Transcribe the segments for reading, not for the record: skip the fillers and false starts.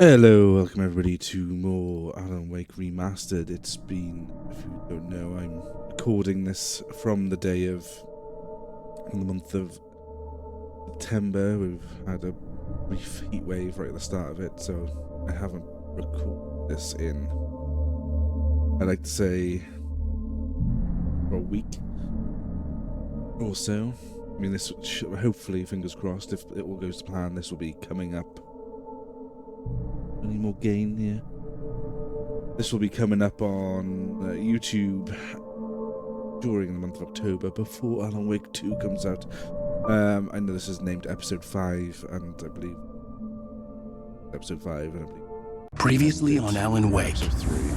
Hello, welcome everybody to more Alan Wake Remastered. It's been, if you don't know, I'm recording this from the day of, in the month of September. We've had a brief heat wave right at the start of it, so I haven't recorded this in, I'd like to say, for a week or so. I mean, this hopefully, fingers crossed, if it all goes to plan, this will be coming up. Any more gain here? This will be coming up on YouTube during the month of October, before Alan Wake 2 comes out. I know this is named Episode 5, and I believe... Episode 5, and I believe... Previously on Alan Wake,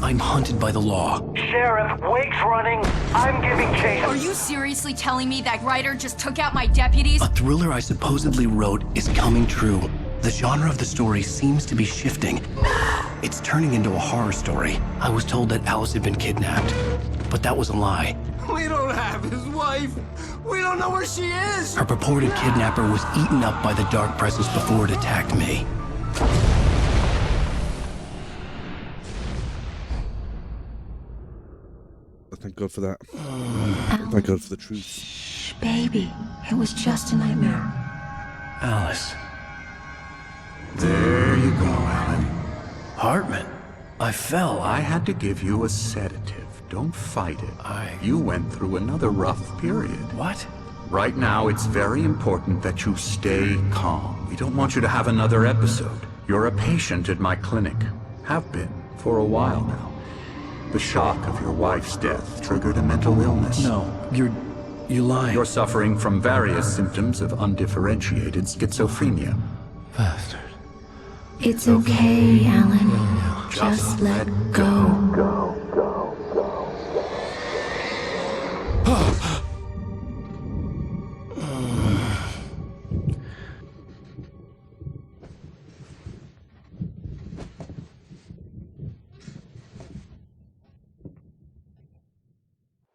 I'm hunted by the law. Sheriff, Wake's running. I'm giving chase. Are you seriously telling me that writer just took out my deputies? A thriller I supposedly wrote is coming true. The genre of the story seems to be shifting. It's turning into a horror story. I was told that Alice had been kidnapped, but that was a lie. We don't have his wife. We don't know where she is. Her purported kidnapper was eaten up by the dark presence before it attacked me. Thank God for that. Thank God for the truth. Shh, baby. It was just a nightmare. Alice. There you go, Alan. Hartman. I fell. I had to give you a sedative. Don't fight it. You went through another rough period. What? Right now, it's very important that you stay calm. We don't want you to have another episode. You're a patient at my clinic. Have been for a while now. The shock of your wife's death triggered a mental illness. No, you lying. You're suffering from various symptoms of undifferentiated schizophrenia. Bastard. It's okay, Alan. Just let go.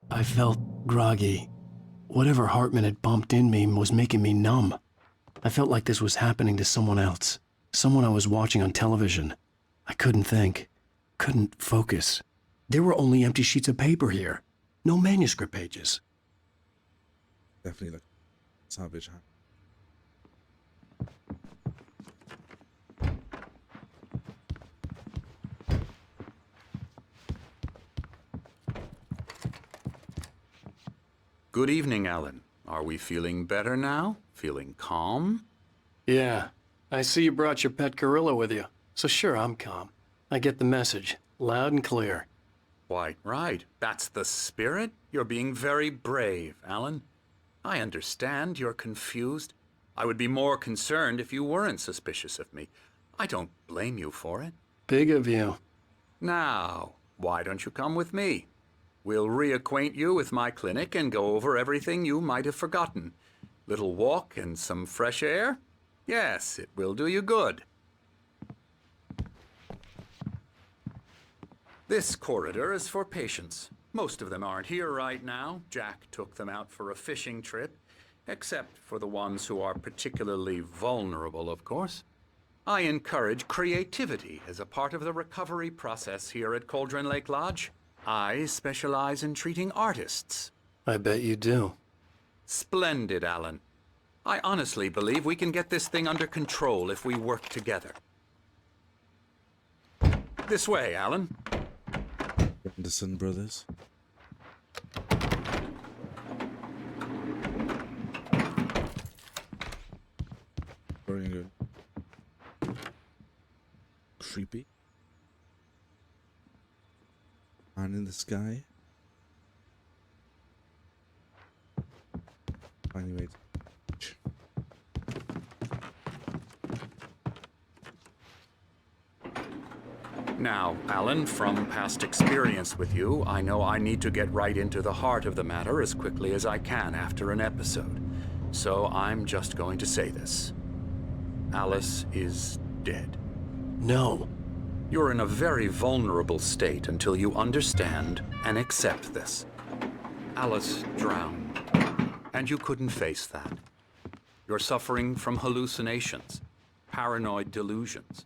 I felt groggy. Whatever Hartman had pumped in me was making me numb. I felt like this was happening to someone else. Someone I was watching on television. I couldn't think. Couldn't focus. There were only empty sheets of paper here. No manuscript pages. Definitely like savage. Good evening, Alan. Are we feeling better now? Feeling calm? Yeah. I see you brought your pet gorilla with you. So sure, I'm calm. I get the message. Loud and clear. Quite right. That's the spirit. You're being very brave, Alan. I understand you're confused. I would be more concerned if you weren't suspicious of me. I don't blame you for it. Big of you. Now, why don't you come with me? We'll reacquaint you with my clinic and go over everything you might have forgotten. Little walk and some fresh air? Yes, it will do you good. This corridor is for patients. Most of them aren't here right now. Jack took them out for a fishing trip, except for the ones who are particularly vulnerable, of course. I encourage creativity as a part of the recovery process here at Cauldron Lake Lodge. I specialize in treating artists. I bet you do. Splendid, Alan. I honestly believe we can get this thing under control if we work together. This way, Alan. Anderson Brothers. Very good. Creepy. Man in the sky. Anyway. Now, Alan, from past experience with you, I know I need to get right into the heart of the matter as quickly as I can after an episode. So I'm just going to say this. Alice is dead. No. You're in a very vulnerable state until you understand and accept this. Alice drowned, and you couldn't face that. You're suffering from hallucinations, paranoid delusions.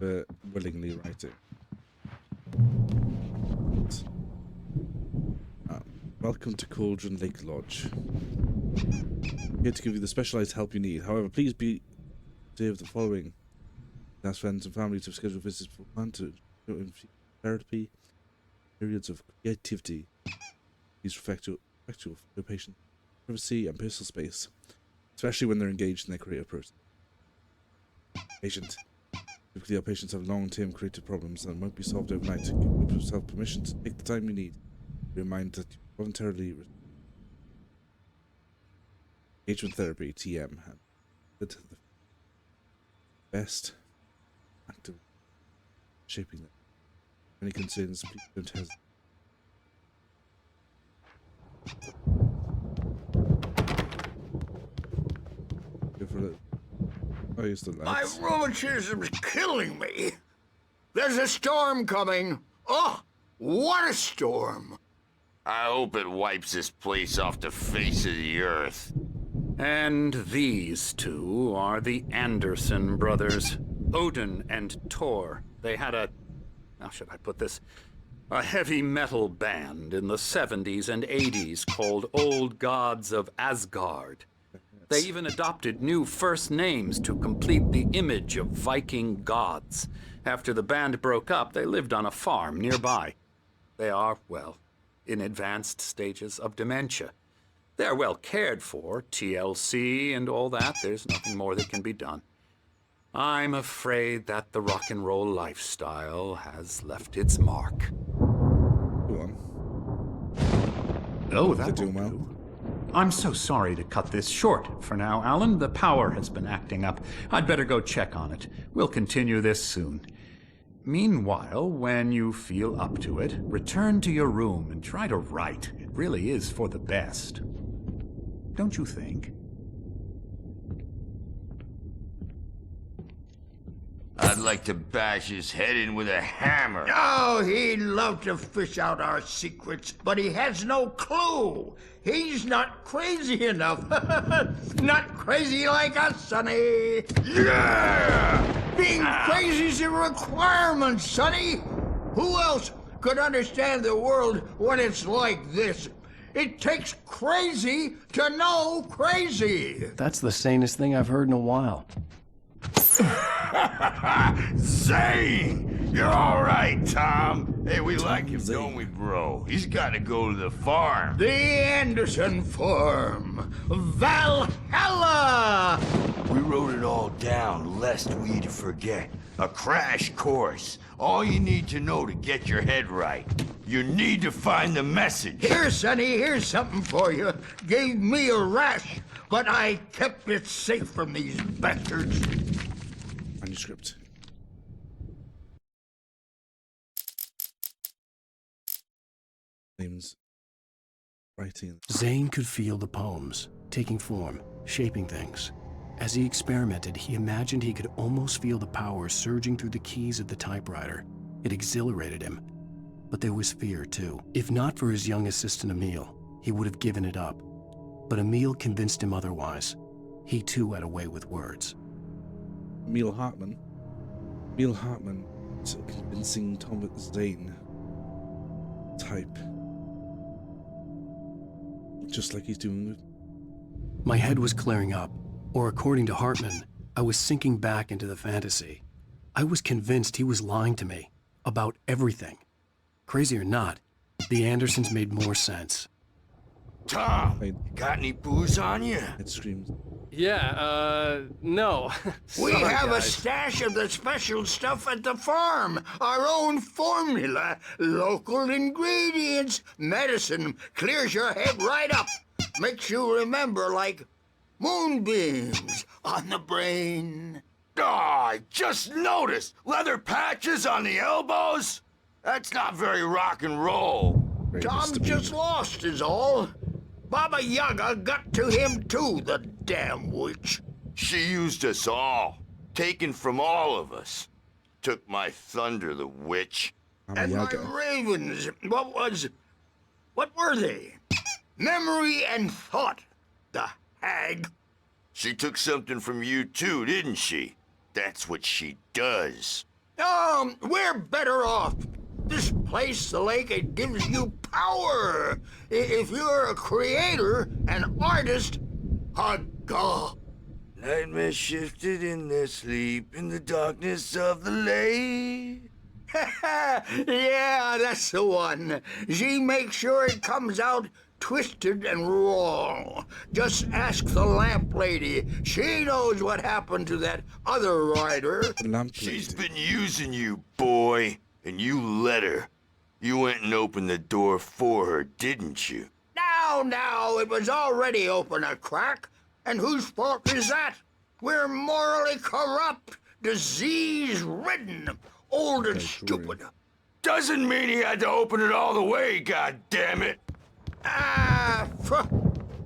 willingly writing. Welcome to Cauldron Lake Lodge. Here to give you the specialized help you need. However, please be aware of the following. Ask friends and family to schedule visits for plan to therapy, periods of creativity. Please respect your patient privacy and personal space, especially when they're engaged in their creative process. Patient. Typically, our patients have long-term creative problems and won't be solved overnight. Give yourself permission to take the time you need. Remind that you voluntarily engagement therapy (TM) the best active shaping them. Any concerns? Please don't hesitate. Go for it. Oh, use the lights. My rheumatism's killing me. There's a storm coming. Oh, what a storm. I hope it wipes this place off the face of the earth. And these two are the Anderson brothers, Odin and Thor. They had how should I put this? A heavy metal band in the 70s and 80s called Old Gods of Asgard. They even adopted new first names to complete the image of Viking gods. After the band broke up, they lived on a farm nearby. They are, well, in advanced stages of dementia. They're well cared for, TLC and all that. There's nothing more that can be done. I'm afraid that the rock and roll lifestyle has left its mark. Go on. Oh, They're that doing will well. do. I'm so sorry to cut this short for now, Alan. The power has been acting up. I'd better go check on it. We'll continue this soon. Meanwhile, when you feel up to it, return to your room and try to write. It really is for the best. Don't you think? I'd like to bash his head in with a hammer. Oh, he'd love to fish out our secrets, but he has no clue. He's not crazy enough. Not crazy like us, Sonny. Yeah! Being crazy's a requirement, Sonny. Who else could understand the world when it's like this? It takes crazy to know crazy. That's the sanest thing I've heard in a while. Zane! You're all right, Tom. Hey, we like him, Zane. don't we, bro? He's got to go to the farm. The Anderson Farm. Valhalla! We wrote it all down, lest we'd forget. A crash course. All you need to know to get your head right. You need to find the message. Here, Sonny, here's something for you. Gave me a rash, but I kept it safe from these bastards. Manuscript. Names. Writing. Zane could feel the poems, taking form, shaping things. As he experimented, he imagined he could almost feel the power surging through the keys of the typewriter. It exhilarated him. But there was fear, too. If not for his young assistant, Emil, he would have given it up. But Emil convinced him otherwise. He, too, had a way with words. Emil Hartman. Emil Hartman is a convincing Thomas Zane type. Just like he's doing with... My head was clearing up, or according to Hartman, I was sinking back into the fantasy. I was convinced he was lying to me about everything. Crazy or not, the Andersons made more sense. Tom, Hey. got any booze on you? It screams. Yeah, no. We have a stash of the special stuff at the farm. Our own formula. Local ingredients. Medicine. Clears your head right up. Makes you remember like moonbeams on the brain. Oh, I just noticed. Leather patches on the elbows? That's not very rock and roll. Tom just lost is all. Baba Yaga got to him too, the damn witch. She used us all. Taken from all of us. Took my thunder, the witch. And my ravens, what were they? Memory and thought, the hag. She took something from you too, didn't she? That's what she does. We're better off. This place, the lake, it gives you power. If you're a creator, an artist, a god. Nightmare shifted in their sleep in the darkness of the lake. Yeah, that's the one. She makes sure it comes out twisted and wrong. Just ask the lamp lady. She knows what happened to that other rider. She's been using you, boy, and you let her. You went and opened the door for her, didn't you? Now, it was already open a crack. And whose fault is that? We're morally corrupt, disease-ridden, old and stupid. Doesn't mean he had to open it all the way, goddammit.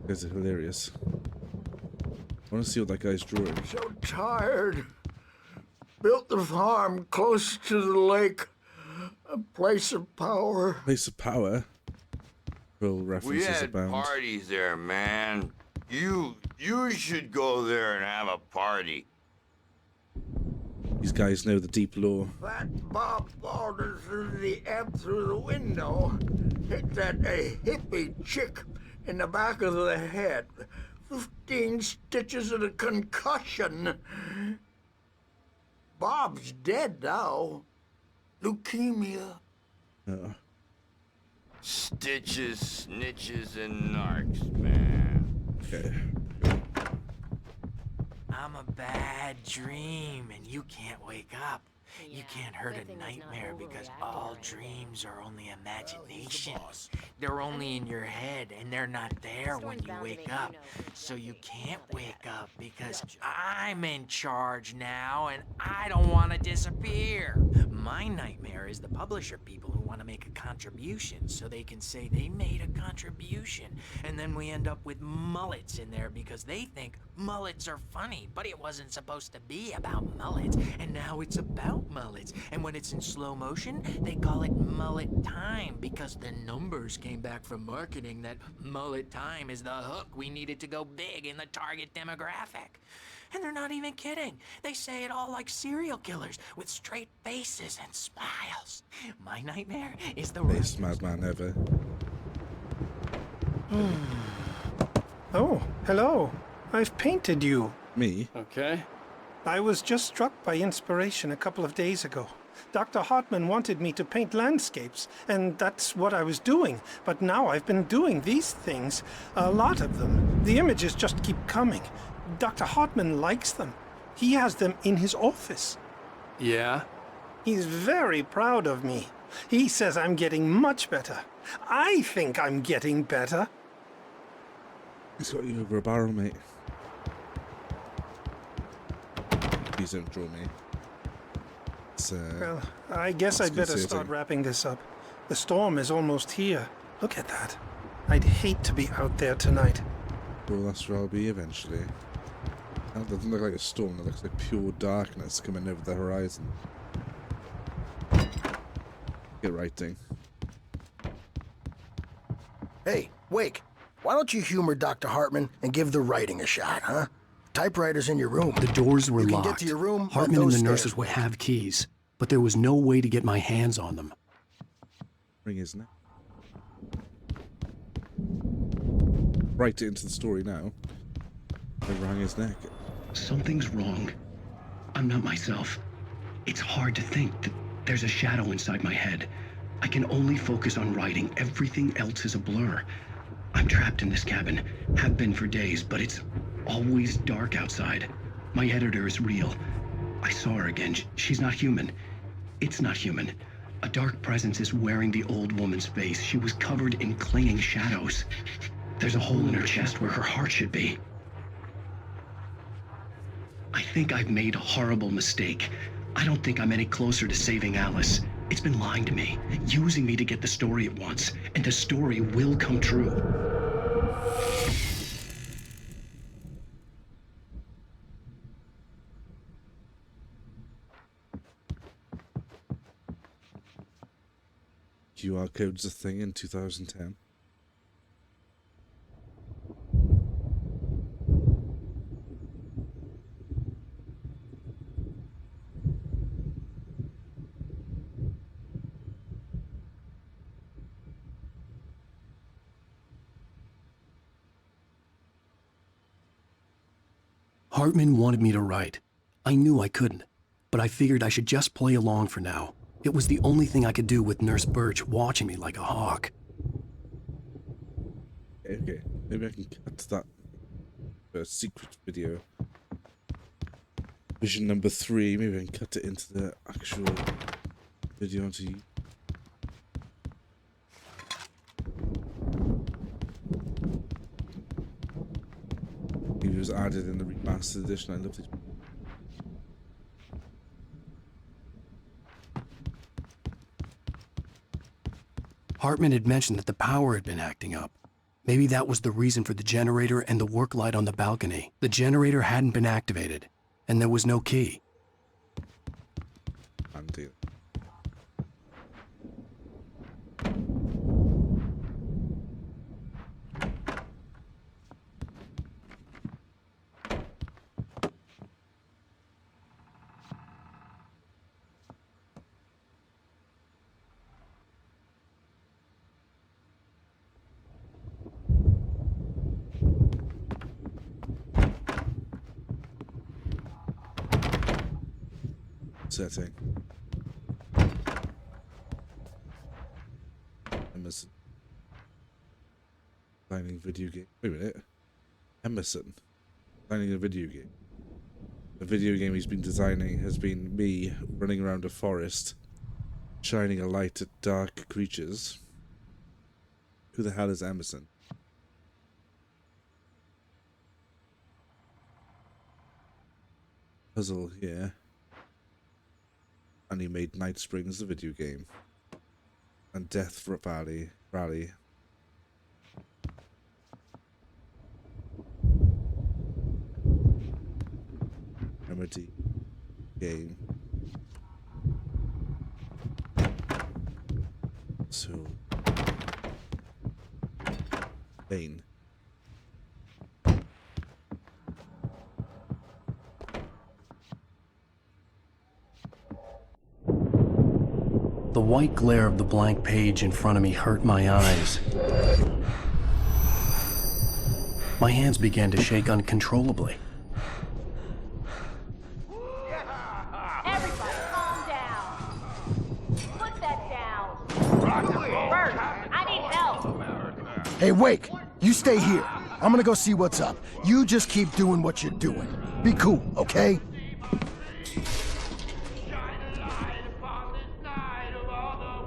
This is hilarious. I want to see what that guy's drawing. So tired. Built the farm close to the lake. A place of power. Place of power? Well, We references had abound. parties there, man. You should go there and have a party. These guys know the deep lore. That Bob faltered through the ebb through the window. Hit that hippie chick in the back of the head. 15 stitches and a concussion. Bob's dead now. Leukemia. Stitches, snitches, and narcs, man. Okay. I'm a bad dream, and you can't wake up. You can't hurt a nightmare because all dreams are only imagination. They're only in your head, and they're not there when you wake up. So you can't wake up because I'm in charge now, and I don't want to disappear. My nightmare is the publisher people who want to make a contribution so they can say they made a contribution. And then we end up with mullets in there because they think mullets are funny, but it wasn't supposed to be about mullets, and now it's about mullets. And when it's in slow motion, they call it mullet time because the numbers came back from marketing that mullet time is the hook we needed to go big in the target demographic. And they're not even kidding. They say it all like serial killers with straight faces and smiles. My nightmare is the Best madman ever. Oh, hello. I've painted you. Me? Okay. I was just struck by inspiration a couple of days ago. Dr. Hartman wanted me to paint landscapes, and that's what I was doing. But now I've been doing these things, a lot of them. The images just keep coming. Dr. Hartman likes them. He has them in his office. Yeah? He's very proud of me. He says I'm getting much better. I think I'm getting better. He's got you over a barrel, mate. Please don't draw me. Well, I guess I'd better start wrapping this up. The storm is almost here. Look at that. I'd hate to be out there tonight. Well, that's where I'll be eventually. That doesn't look like a storm. It looks like pure darkness coming over the horizon. Get writing. Hey, Wake. Why don't you humor Dr. Hartman and give the writing a shot, huh? Typewriter's in your room. The doors were You can locked. get to your room. Hartman and the nurses would have keys, but there was no way to get my hands on them. Ring his neck. Write it into the story now. I rang his neck. Something's wrong. I'm not myself. It's hard to think that there's a shadow inside my head. I can only focus on writing. Everything else is a blur. I'm trapped in this cabin. Have been for days, but it's always dark outside. My editor is real. I saw her again. She's not human. It's not human. A dark presence is wearing the old woman's face. She was covered in clinging shadows. There's a hole in her chest where her heart should be. I think I've made a horrible mistake. I don't think I'm any closer to saving Alice. It's been lying to me, using me to get the story it wants, and the story will come true. QR code's a thing in 2010. Hartman wanted me to write. I knew I couldn't, but I figured I should just play along for now. It was the only thing I could do with Nurse Birch watching me like a hawk. Okay, maybe I can cut that secret video. Vision number 3, maybe I can cut it into the actual video onto you. Maybe it was added in the remastered edition. I love it. Hartman had mentioned that the power had been acting up. Maybe that was the reason for the generator and the work light on the balcony. The generator hadn't been activated, and there was no key. Undo. Setting. Emerson. Designing video game. Wait a minute. Emerson. Designing a video game. The video game he's been designing has been me running around a forest, shining a light at dark creatures. Who the hell is Emerson? Puzzle here. And he made Night Springs the video game. And Death Valley. Remedy game. So Bane. The white glare of the blank page in front of me hurt my eyes. My hands began to shake uncontrollably. Everybody, calm down. Put that down. Bert, I need help. Hey, Wake, you stay here. I'm gonna go see what's up. You just keep doing what you're doing. Be cool, okay?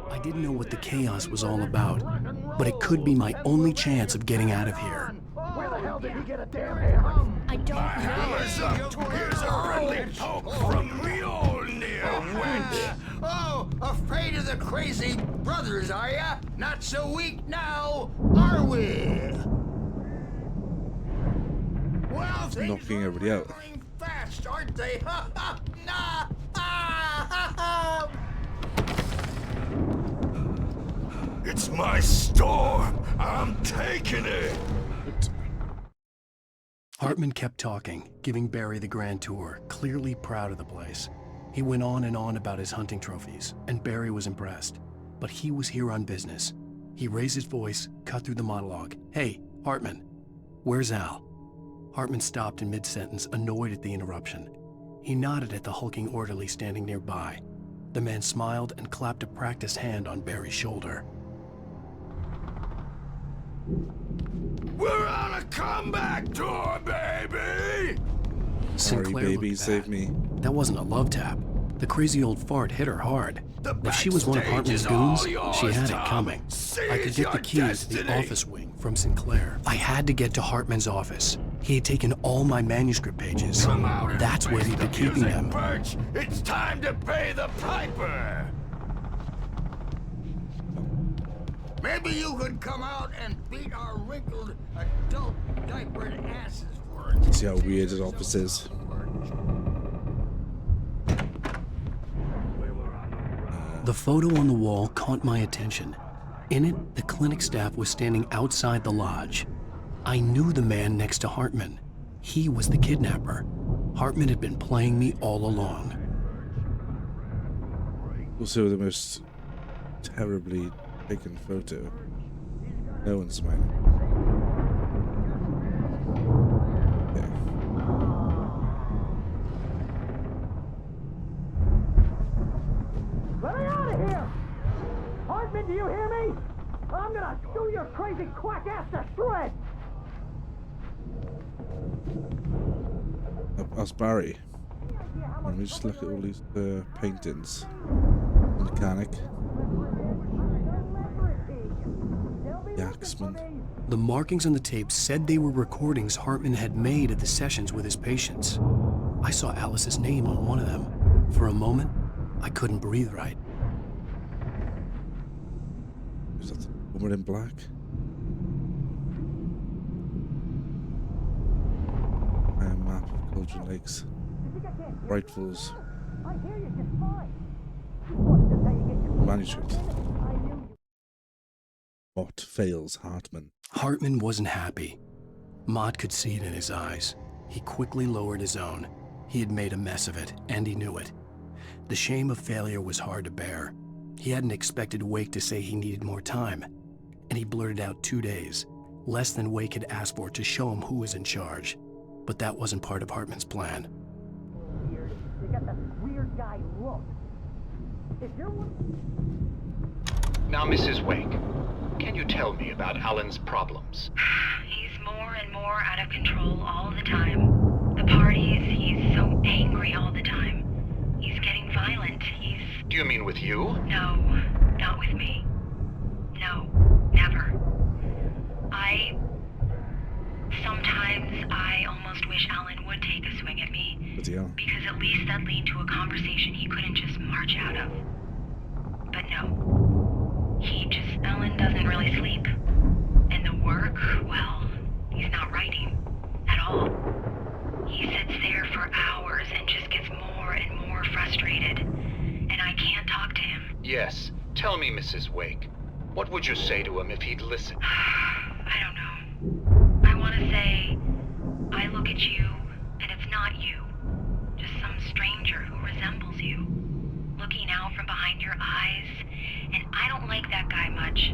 I didn't know what the chaos was all about, but it could be my only chance of getting out of here. Where the hell did he get a damn hammer? I don't know. Here's a friendly poke from Mjolnir, wench. Oh, afraid of the crazy brothers, are ya? Not so weak now, are we? Well, things Knocking everybody out. going fast, aren't they? Ha ha! Nah! Ah, ha, ha. It's my storm. I'm taking it. Hartman kept talking, giving Barry the grand tour, clearly proud of the place. He went on and on about his hunting trophies, and Barry was impressed. But he was here on business. He raised his voice, cut through the monologue. Hey, Hartman, where's Al? Hartman stopped in mid-sentence, annoyed at the interruption. He nodded at the hulking orderly standing nearby. The man smiled and clapped a practiced hand on Barry's shoulder. We're on a comeback tour, baby! Sorry, Sinclair baby, looked save bad. me. That wasn't a love tap. The crazy old fart hit her hard. The If she was one of backstage Hartman's is goons, all yours, she had it Tom. coming. Seize I could get your the keys to the destiny. office wing from Sinclair. I had to get to Hartman's office. He had taken all my manuscript pages. Come out and That's where face he'd the been keeping music, them. Birch. It's time to pay the piper. Maybe you could come out and beat our wrinkled adult diapered asses for it. See how weird his office is. The photo on the wall caught my attention. In it, the clinic staff was standing outside the lodge. I knew the man next to Hartman. He was the kidnapper. Hartman had been playing me all along. Also the most terribly taken photo. No one's smiling. Okay. Hartman, do you hear me? I'm gonna chew your crazy quack ass to shreds! That's Barry. Let me just look at all these paintings. Mechanic. The Axeman. The markings on the tape said they were recordings Hartman had made at the sessions with his patients. I saw Alice's name on one of them. For a moment, I couldn't breathe right. Is that the woman in black? A map of Cauldron Lakes. Bright Falls. Manuscript. What fails Hartman? Hartman wasn't happy. Mott could see it in his eyes. He quickly lowered his own. He had made a mess of it, and he knew it. The shame of failure was hard to bear. He hadn't expected Wake to say he needed more time, and he blurted out 2 days, less than Wake had asked for to show him who was in charge. But that wasn't part of Hartman's plan. You got that weird guy look. If you're Now, Mrs. Wake, can you tell me about Alan's problems? He's more and more out of control all the time. The parties, he's so angry all the time. He's getting violent. Do you mean with you? No, not with me. No, never. Sometimes I almost wish Alan would take a swing at me. Because at least that lead to a conversation he couldn't just march out of. But no. Alan doesn't really sleep. And the work, well, he's not writing. At all. He sits there for hours and just gets more and more frustrated. And I can't talk to him. Yes. Tell me, Mrs. Wake. What would you say to him if he'd listen? I don't know. I want to say, I look at you, and it's not you. Just some stranger who resembles you. Looking out from behind your eyes, and I don't like that guy much.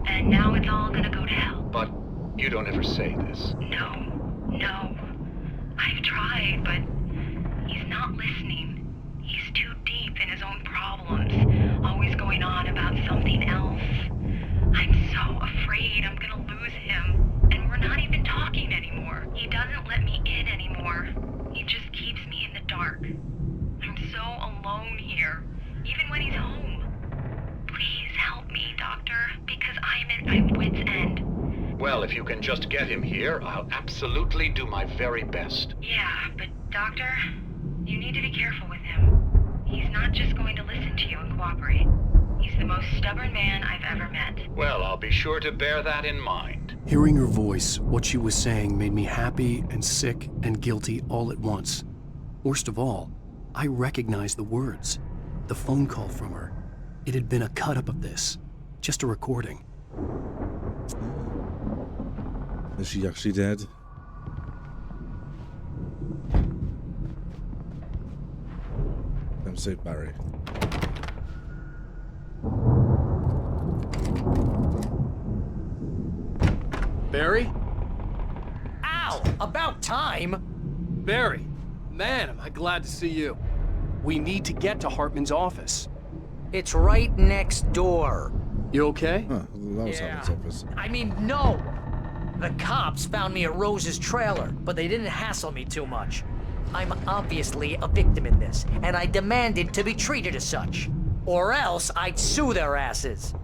And now it's all gonna go to hell. But you don't ever say this. No. I've tried, but he's not listening. He's too deep in his own problems, always going on about something else. I'm so afraid I'm gonna lose him, and we're not even talking anymore. He doesn't let me in anymore. He just keeps me in the dark. I'm so alone here, even when he's home. Please help me, Doctor, because I'm at my wit's end. Well, if you can just get him here, I'll absolutely do my very best. Yeah, but Doctor, you need to be careful with him. He's not just going to listen to you and cooperate. He's the most stubborn man I've ever met. Well, I'll be sure to bear that in mind. Hearing her voice, what she was saying made me happy and sick and guilty all at once. Worst of all, I recognized the words. The phone call from her. It had been a cut-up of this. Just a recording. Is she actually dead? Don't save Barry. Barry? Ow! About time! Barry, man, am I glad to see you. We need to get to Hartman's office. It's right next door. You okay? Huh, that was Hartman's office. I mean, no! The cops found me at Rose's trailer, but they didn't hassle me too much. I'm obviously a victim in this, and I demanded to be treated as such. Or else I'd sue their asses.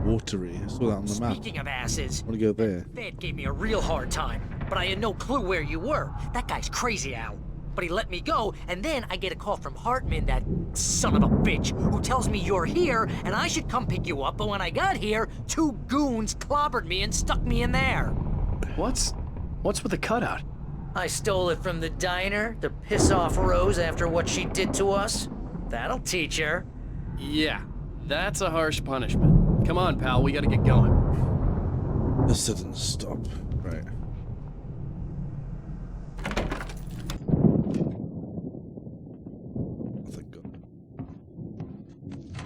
Watery. I saw that on the map. Speaking of asses, I want to go there. Fed gave me a real hard time, but I had no clue where you were. That guy's crazy, Al. But he let me go, and then I get a call from Hartman, that son of a bitch, who tells me you're here, and I should come pick you up, but when I got here, 2 goons clobbered me and stuck me in there. What's with the cutout? I stole it from the diner to piss off Rose after what she did to us. That'll teach her. Yeah, that's a harsh punishment. Come on, pal, we gotta get going. This didn't stop. Right.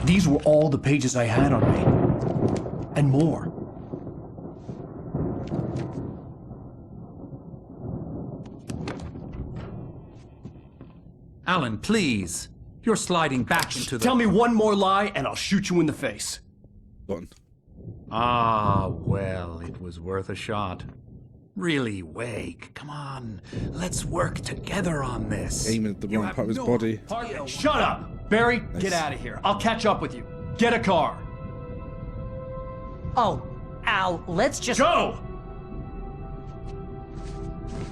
These were all the pages I had on me. And more. Alan, please. You're sliding back into the... Tell me one more lie and I'll shoot you in the face. Go on. Ah, well, it was worth a shot. Really, Wake, come on. Let's work together on this. Aiming at the wrong part of his body. Shut up! Barry, Nice. get out of here. I'll catch up with you. Get a car. Oh, Al, let's just... Go!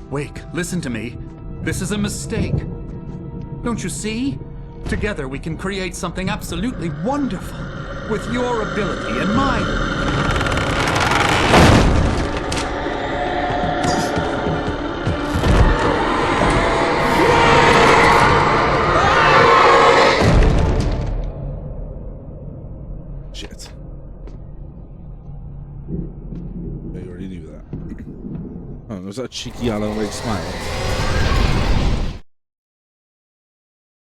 Wake, listen to me. This is a mistake. Don't you see? Together we can create something absolutely wonderful. With your ability and mine. Shit. Yeah, you already knew that. Oh, was that a cheeky Alan Wake smile?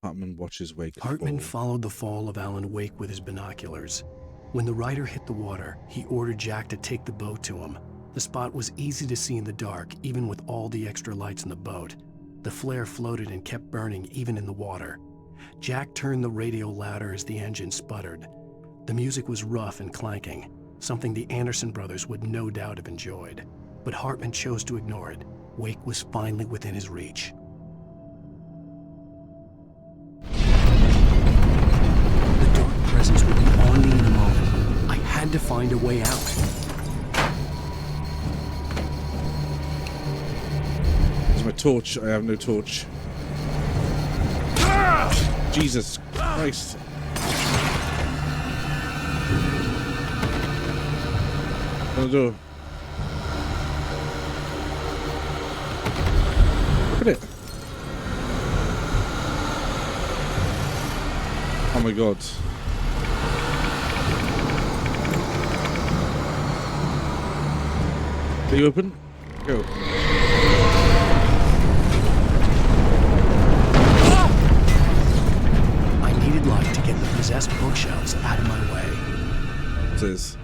Hartman watches Wake Hartman fall. followed the fall of Alan Wake with his binoculars. When the rider hit the water, he ordered Jack to take the boat to him. The spot was easy to see in the dark, even with all the extra lights in the boat. The flare floated and kept burning even in the water. Jack turned the radio louder as the engine sputtered. The music was rough and clanking, something the Anderson brothers would no doubt have enjoyed. But Hartman chose to ignore it. Wake was finally within his reach. The dark presence would be on me in a moment. I had to find a way out. There's my torch. I have no torch. Jesus Christ. What do I do? Look at it. Oh my god. Are you open? Go. I needed light to get the possessed bookshelves out of my way. It is.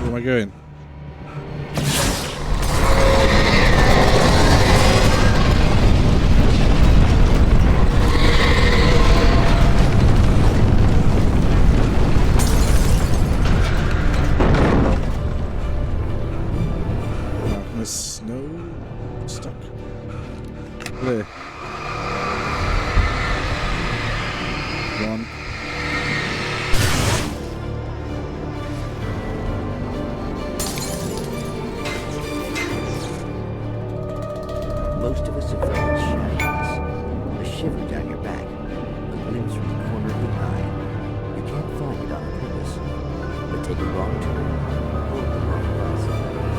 Where am I going? Darkness, no, stuck. There. One. Most of us have felt its shadows. A shiver down your back. A glimpse from the corner of your eye. You can't find it on purpose. But take a wrong turn, or the wrong bus.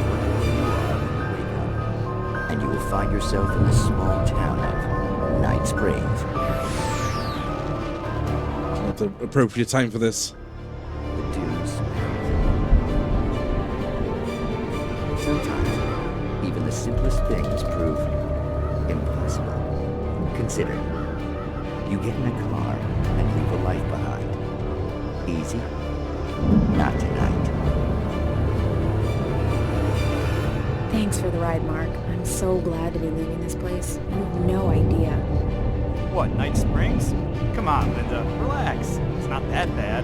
Wherever you are, wake up. And you will find yourself in the small town of Night Springs. Not the appropriate time for this. The dunes. Sometimes, even the simplest things prove impossible. Consider, you get in a car and leave a life behind. Easy? Not tonight. Thanks for the ride, Mark. I'm so glad to be leaving this place. You have no idea. What, Night Springs? Come on, Linda, relax. It's not that bad.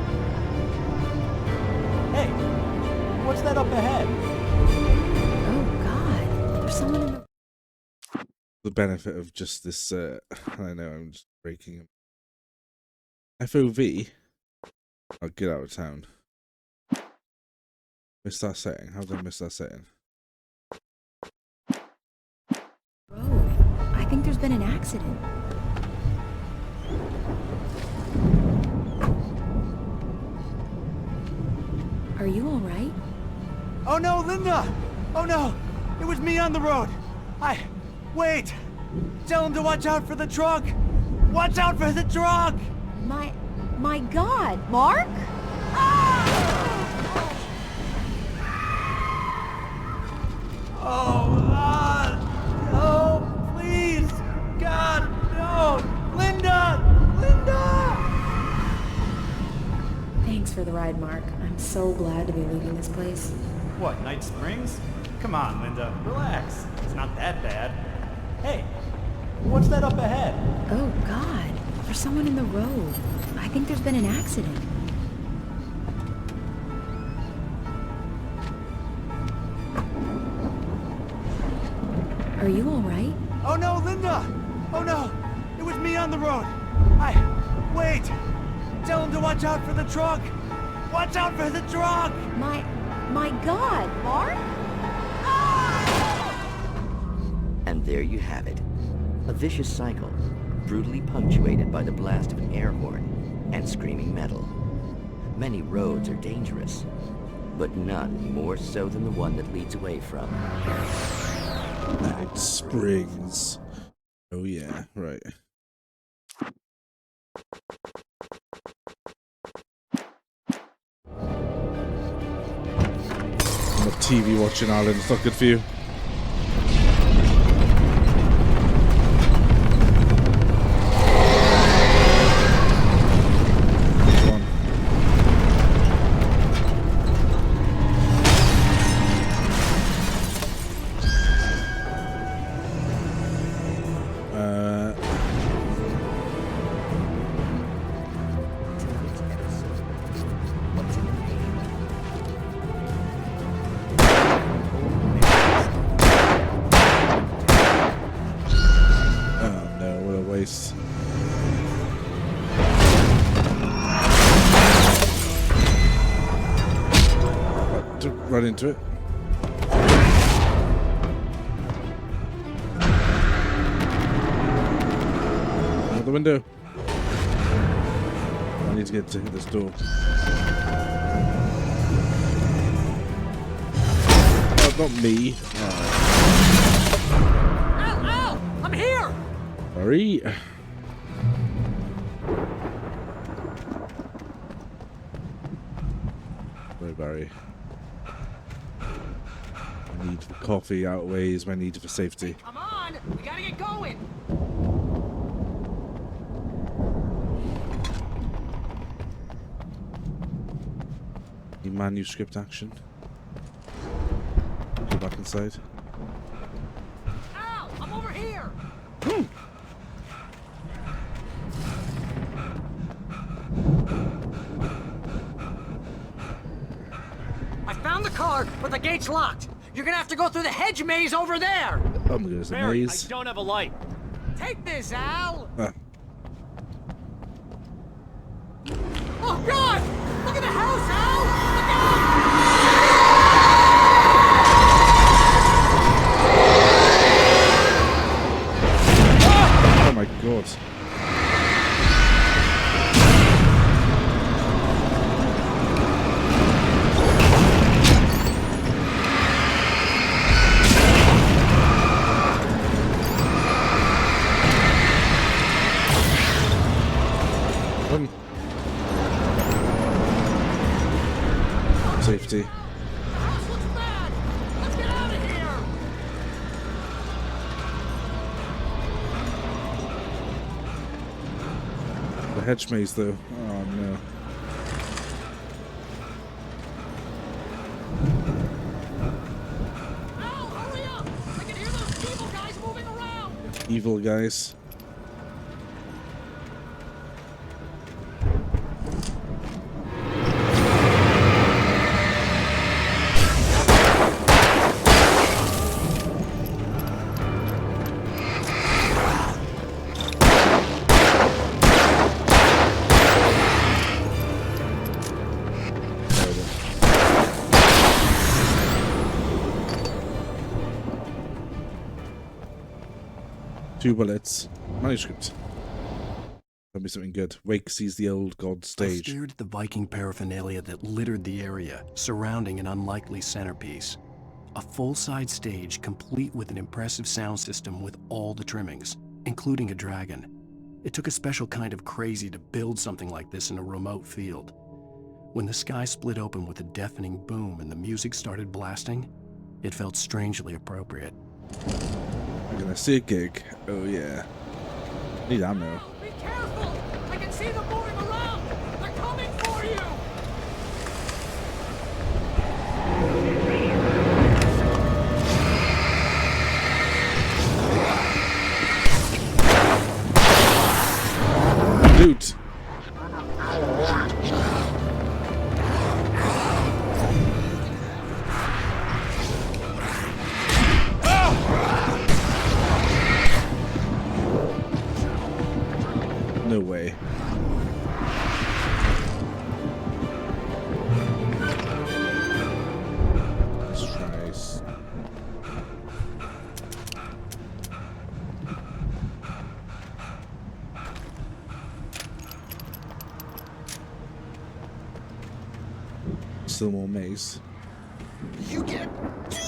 Hey, what's that up ahead? Oh, God. There's someone in The benefit of just this, I know, I'm just breaking him. FOV? I'll get out of town. Missed that setting. How did I miss that setting? road. I think there's been an accident. Are you alright? Oh no, Linda! Oh no! It was me on the road! Wait! Tell him to watch out for the truck! Watch out for the truck! My God, Mark? Oh, please! God, no! Linda! Linda! Thanks for the ride, Mark. I'm so glad to be leaving this place. What, Night Springs? Come on, Linda, relax. It's not that bad. Hey, what's that up ahead? Oh, God. There's someone in the road. I think there's been an accident. Are you alright? Oh no, Linda! Oh no! It was me on the road! Wait! Tell him to watch out for the truck! Watch out for the truck! My God, Mark? And there you have it. A vicious cycle, brutally punctuated by the blast of an air horn and screaming metal. Many roads are dangerous, but none more so than the one that leads away from Night Springs. Oh yeah, right. I'm a TV watching, Alan. It's not good for you. Run into it. Out the window. I need to get to this door. Oh, not me. Al! I'm here! Sorry. Sorry, Barry. Need for coffee outweighs my need for safety. Come on! We gotta get going! Need manuscript action. Go back inside. Al! I'm over here! I found the car, but the gate's locked. You're gonna have to go through the hedge maze over there! Oh my goodness, a Barry, maze. I don't have a light. Take this, Al! Ah. Oh, God! Look at the house, Al! Oh my god. Safety. House looks bad! Let's get out of here! The hedge maze though. Oh no. Al, hurry up! I can hear those evil guys moving around! Evil guys. Two bullets. Manuscript. That'll be something good. Wake sees the old god I stage. stared at the Viking paraphernalia that littered the area, surrounding an unlikely centerpiece. A full-size stage complete with an impressive sound system with all the trimmings, including a dragon. It took a special kind of crazy to build something like this in a remote field. When the sky split open with a deafening boom and the music started blasting, it felt strangely appropriate. We're gonna see a gig. Oh yeah. Need ammo. Be careful! I can see them moving around! They're coming for you! Loot. No way. Let's try this. Still more maze. You get 2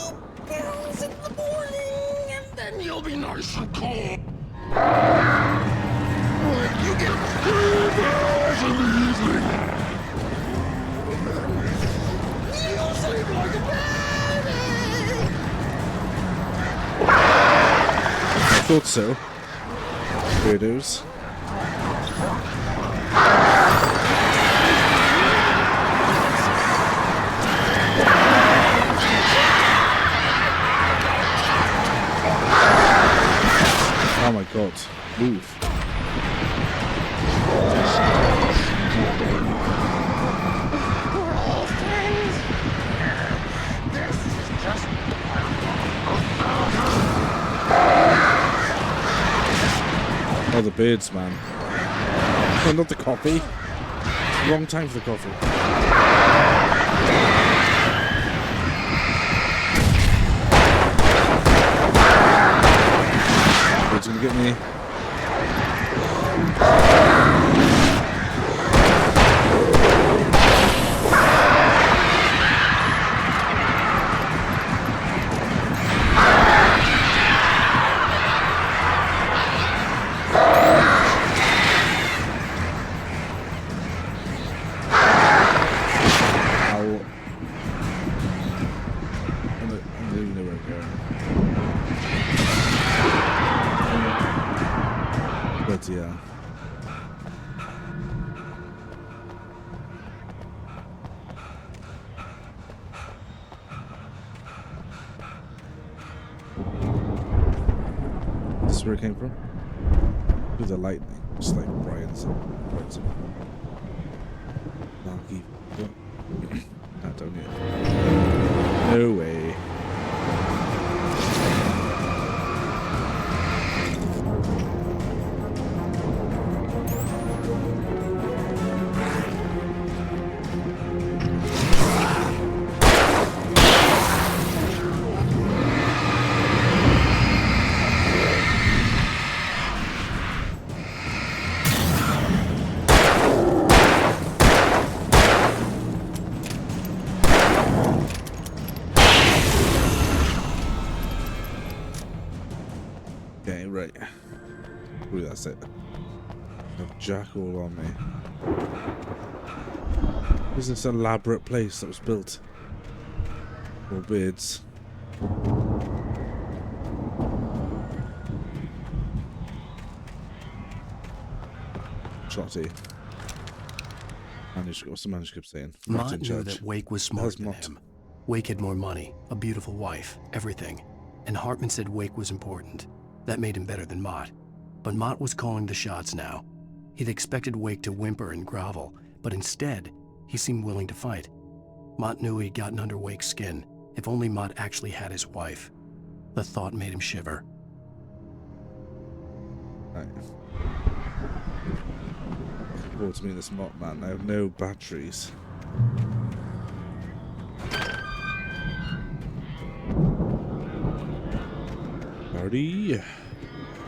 pills in the morning, and then you'll be nice and calm. You get 3 pills in the evening. You'll sleep like a baby. I thought so. Weirdos. Oh my god. Move. Oh, the birds, man. Oh, not the coffee. Wrong time for the coffee. Birds gonna get me. Yeah. This is where it came from? Through the lightning, just like Brian's. Lucky. Not down here. No way. Okay, right. Ooh, that's it. A jack all on me. This is this elaborate place that was built for birds. Shotty. What's the manuscript saying? Mott knew that Wake was smarter than him. Wake had more money, a beautiful wife, everything. And Hartman said Wake was important. That made him better than Mott. But Mott was calling the shots now. He'd expected Wake to whimper and grovel, but instead, he seemed willing to fight. Mott knew he'd gotten under Wake's skin. If only Mott actually had his wife. The thought made him shiver. Right. Forward to me this Mott, man. I have no batteries. Party,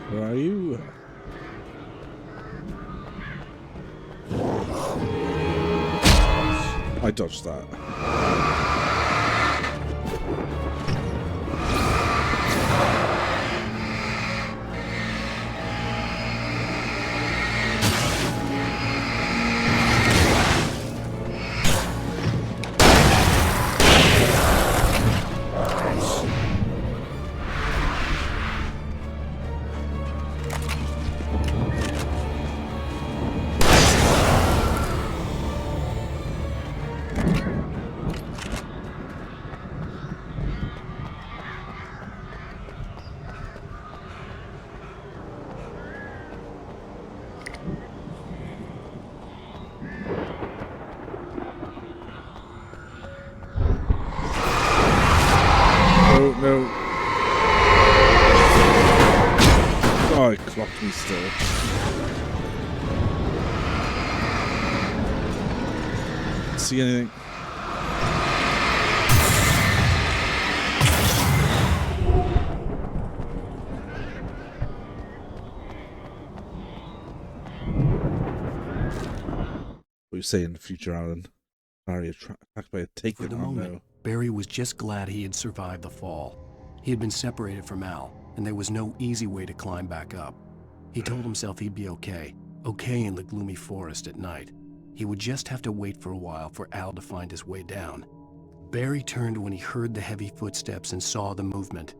where are you? I dodged that. Oh no. Oh, it clocked me still. See anything? What are you saying in the future, Alan? Barry attacked by a taken. For the moment, Barry was just glad he had survived the fall. He had been separated from Al, and there was no easy way to climb back up. He told himself he'd be okay in the gloomy forest at night. He would just have to wait for a while for Al to find his way down. Barry turned when he heard the heavy footsteps and saw the movement.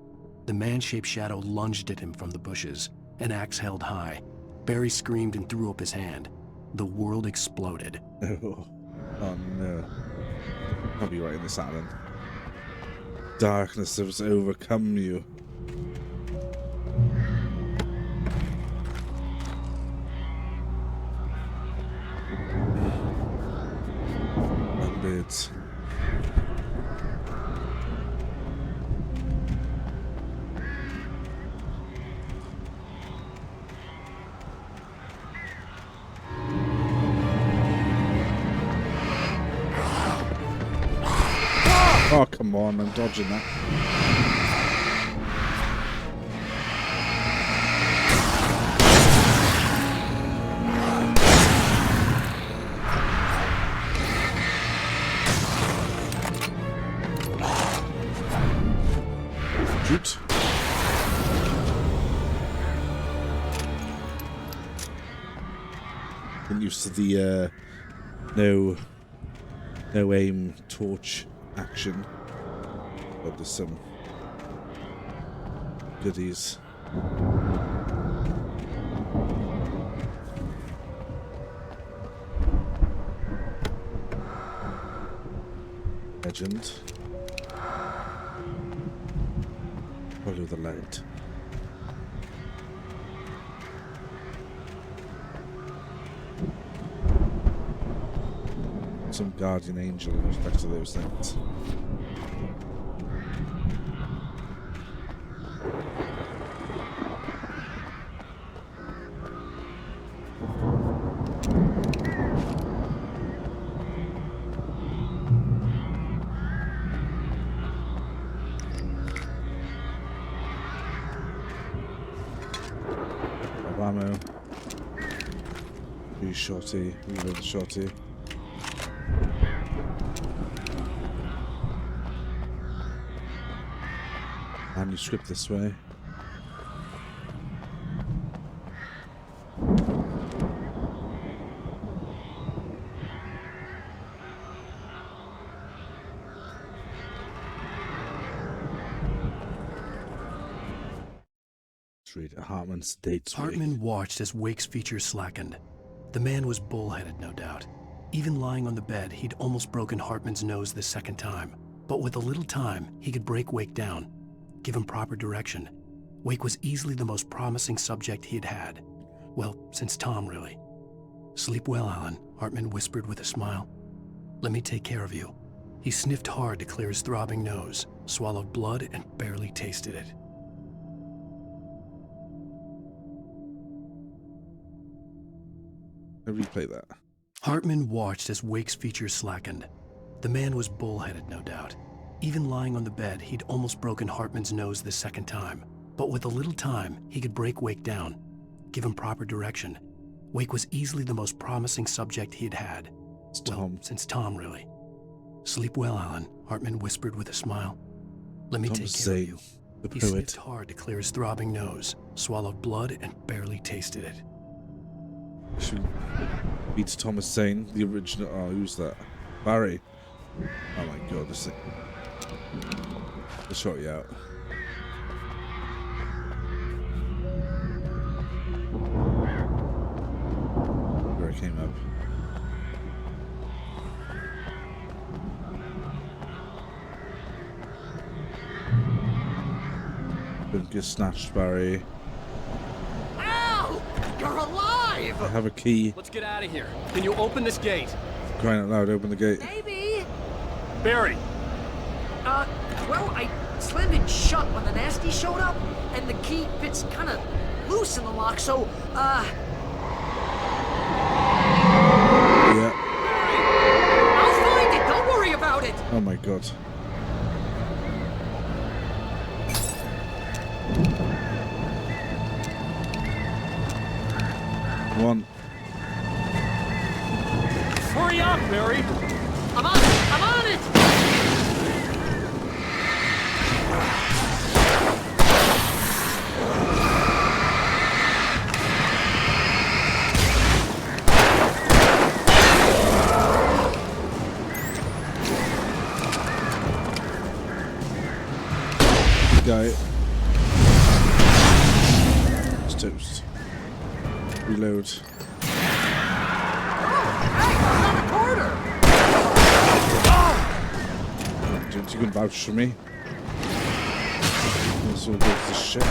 The man-shaped shadow lunged at him from the bushes, an axe held high. Barry screamed and threw up his hand. The world exploded. Oh no. I'll be right in this, Alan. Darkness has overcome you. And birds. Oh, come on, I'm dodging that. Shoot. Been used to the no aim torch action. But there's some goodies. Legend. Follow the light. Some guardian angel in respect to those things. Ammo. Use shotty, reload the shotty. Manuscript this way. Let's read Hartman's dates. Hartman watched as Wake's features slackened. The man was bullheaded, no doubt. Even lying on the bed, he'd almost broken Hartman's nose the second time. But with a little time, he could break Wake down. Give him proper direction. Wake was easily the most promising subject he had had. Well, since Tom, really. Sleep well, Alan, Hartman whispered with a smile. Let me take care of you. He sniffed hard to clear his throbbing nose, swallowed blood, and barely tasted it. I'll replay that. Hartman watched as Wake's features slackened. The man was bullheaded, no doubt. Even lying on the bed, he'd almost broken Hartman's nose the second time. But with a little time, he could break Wake down. Give him proper direction. Wake was easily the most promising subject he had had. It's Tom. Well, since Tom, really. Sleep well, Alan, Hartman whispered with a smile. Let me take care of you. He sniffed hard to clear his throbbing nose, swallowed blood, and barely tasted it. She beats Thomas Zane, the original. Oh, who's that? Barry. Oh my god, this thing. I'll shot you out. Where I came up. Don't get snatched, Barry. Al! You're alive! I have a key. Let's get out of here. Can you open this gate? Crying out loud, open the gate. Maybe. Barry! Well, I slammed it shut when the nasty showed up, and the key fits kind of loose in the lock, so, Yeah. I'll find it! Don't worry about it! Oh my god. One. Hurry up, Barry! I'm on it! I'm on it! Got it. It's toast. Reload. Don't you can vouch for me? This all goes to shit.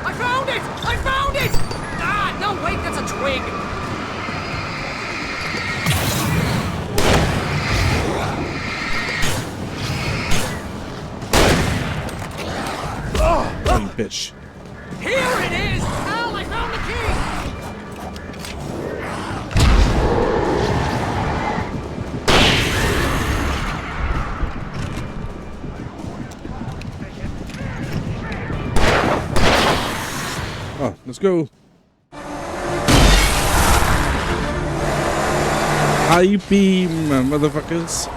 I found it! I found it! Ah, no, wait, that's a twig! Oh, you bitch. Here it is! Al, I found the key! Oh, let's go. High beam, motherfuckers.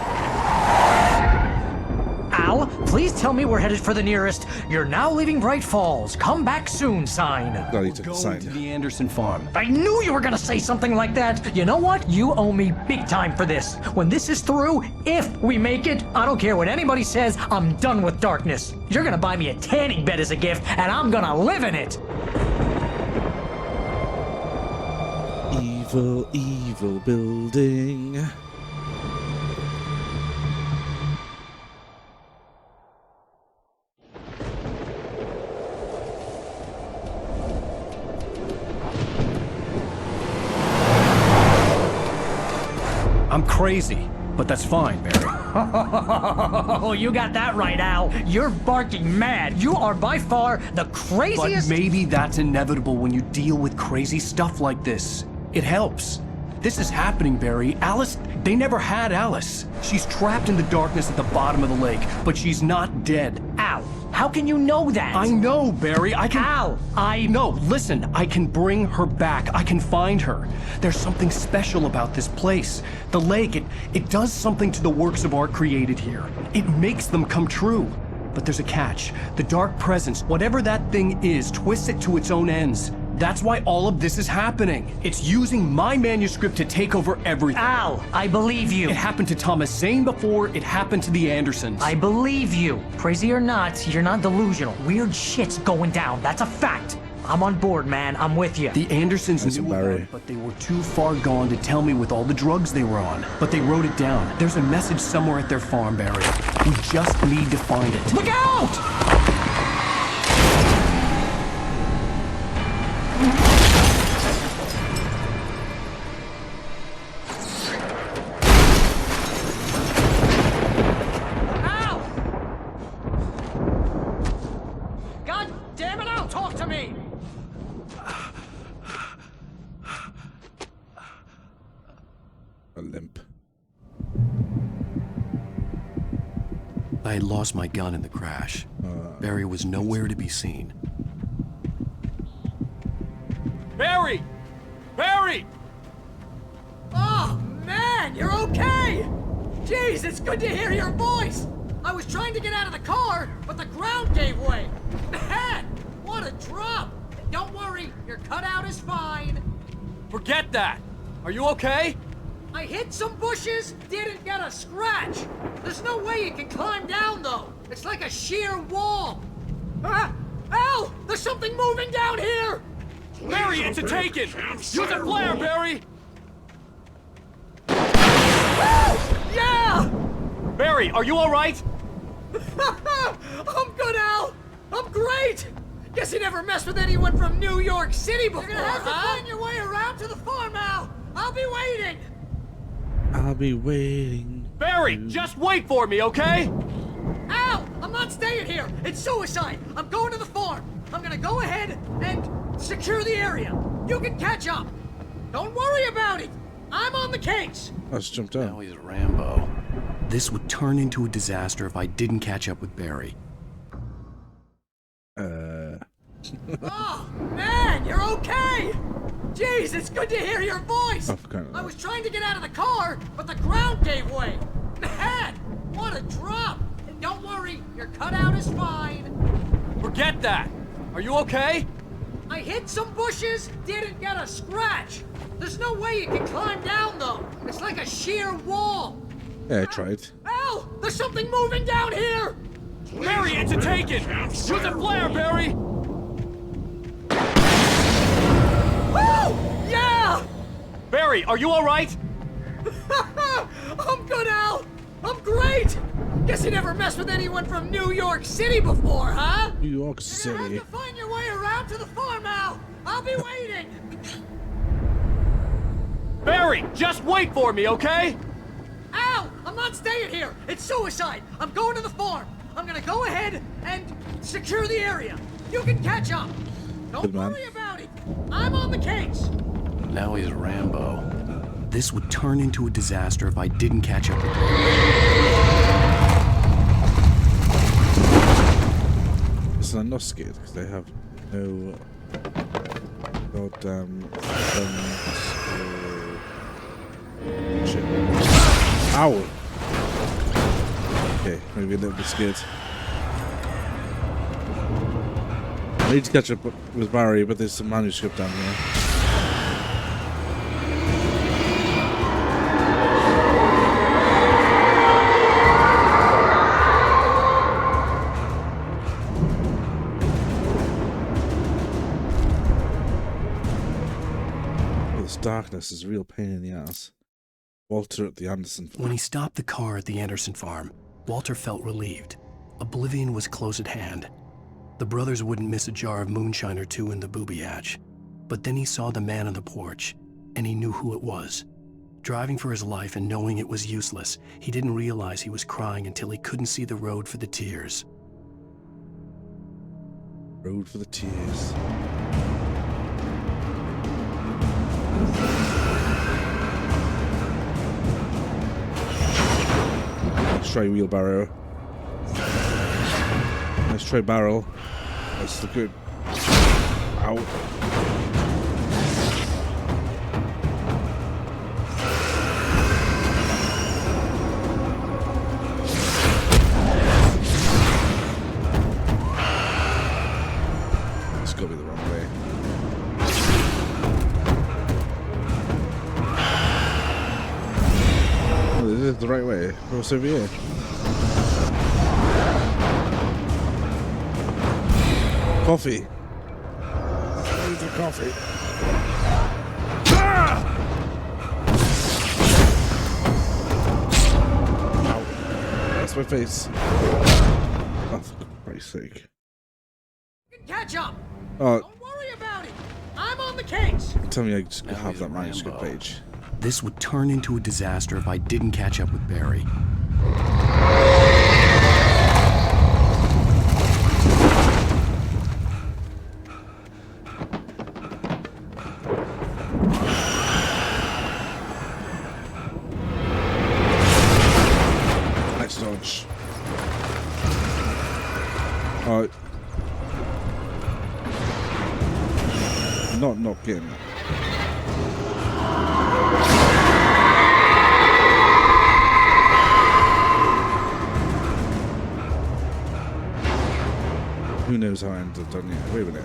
Al, please tell me we're headed for the nearest "You're now leaving Bright Falls. Come back soon" sign. Glad he took the sign. To the Anderson farm. I knew you were gonna say something like that. You know what? You owe me big time for this. When this is through, if we make it, I don't care what anybody says, I'm done with darkness. You're gonna buy me a tanning bed as a gift, and I'm gonna live in it. Evil, evil building. I'm crazy, but that's fine, Barry. Oh, you got that right, Al. You're barking mad. You are by far the craziest. But maybe that's inevitable when you deal with crazy stuff like this. It helps. This is happening, Barry. Alice, they never had Alice. She's trapped in the darkness at the bottom of the lake, but she's not dead. Al, how can you know that? I know, Barry. I can... Al, No, listen. I can bring her back. I can find her. There's something special about this place. The lake, it does something to the works of art created here. It makes them come true. But there's a catch. The dark presence, whatever that thing is, twists it to its own ends. That's why all of this is happening. It's using my manuscript to take over everything. Al, I believe you. It happened to Thomas Zane before, it happened to the Andersons. I believe you. Crazy or not, you're not delusional. Weird shit's going down. That's a fact. I'm on board, man. I'm with you. The Andersons knew about it, but they were too far gone to tell me with all the drugs they were on. But they wrote it down. There's a message somewhere at their farm, Barry. We just need to find it. Look out! I had lost my gun in the crash. Barry was nowhere to be seen. Barry! Barry! Oh! man, you're okay! Jeez, it's good to hear your voice! I was trying to get out of the car, but the ground gave way. Man, what a drop! Don't worry, your cutout is fine. Forget that! Are you okay? I hit some bushes, didn't get a scratch. There's no way you can climb down, though. It's like a sheer wall. Ah! Al! There's something moving down here! Barry, it's a taken! Use a flare, Barry! Yeah! Barry, are you alright? I'm good, Al! I'm great! Guess you never messed with anyone from New York City before, You're gonna have to find your way around to the farm, Al! I'll be waiting! I'll be waiting. Barry, just wait for me, okay? Al! I'm not staying here! It's suicide! I'm going to the farm! I'm gonna go ahead and secure the area. You can catch up. Don't worry about it! I'm on the case! I just jumped out. Now he's Rambo. This would turn into a disaster if I didn't catch up with Barry. Oh, man, you're okay! Jeez, it's good to hear your voice! I was trying to get out of the car, but the ground gave way. Man, what a drop! Don't worry, your cutout is fine. Forget that! Are you okay? I hit some bushes, didn't get a scratch. There's no way you can climb down, though. It's like a sheer wall. Yeah, I tried. Al, there's something moving down here! Barry, it's a taken! Use a flare, Barry! Woo! Yeah! Barry, are you alright? I'm good, Al! I'm great! Guess you never messed with anyone from New York City before, huh? New York You're City. gonna have to find your way around to the farm, Al! I'll be waiting! Barry, just wait for me, okay? Al! I'm not staying here! It's suicide! I'm going to the farm! I'm gonna go ahead and secure the area. You can catch up. Don't worry about it. I'm on the case. Now he's Rambo. This would turn into a disaster if I didn't catch up with Barry. Listen, I'm not scared because they have no goddamn shit. Ow! Okay, maybe a little bit scared. I need to catch up with Barry, but there's some manuscript down here. This darkness is a real pain in the ass. Walter at the Anderson farm. When he stopped the car at the Anderson farm, Walter felt relieved. Oblivion was close at hand. The brothers wouldn't miss a jar of moonshine or two in the booby hatch. But then he saw the man on the porch, and he knew who it was. Driving for his life and knowing it was useless, he didn't realize he was crying until he couldn't see the road for the tears. Road for the tears. Let's try wheelbarrow. Let's try barrel. That's the good. Ow. It's gotta be the wrong way. Oh, this is the right way. What's over here? Coffee. I need the coffee. Ah! Ow. That's my face. Oh, for Christ's sake. Catch up. Oh. Don't worry about it. I'm on the case. Tell me I just have that manuscript page. This would turn into a disaster if I didn't catch up with Barry. Nice dodge. Not getting that. Who knows how I ended up done yet? Wait a minute.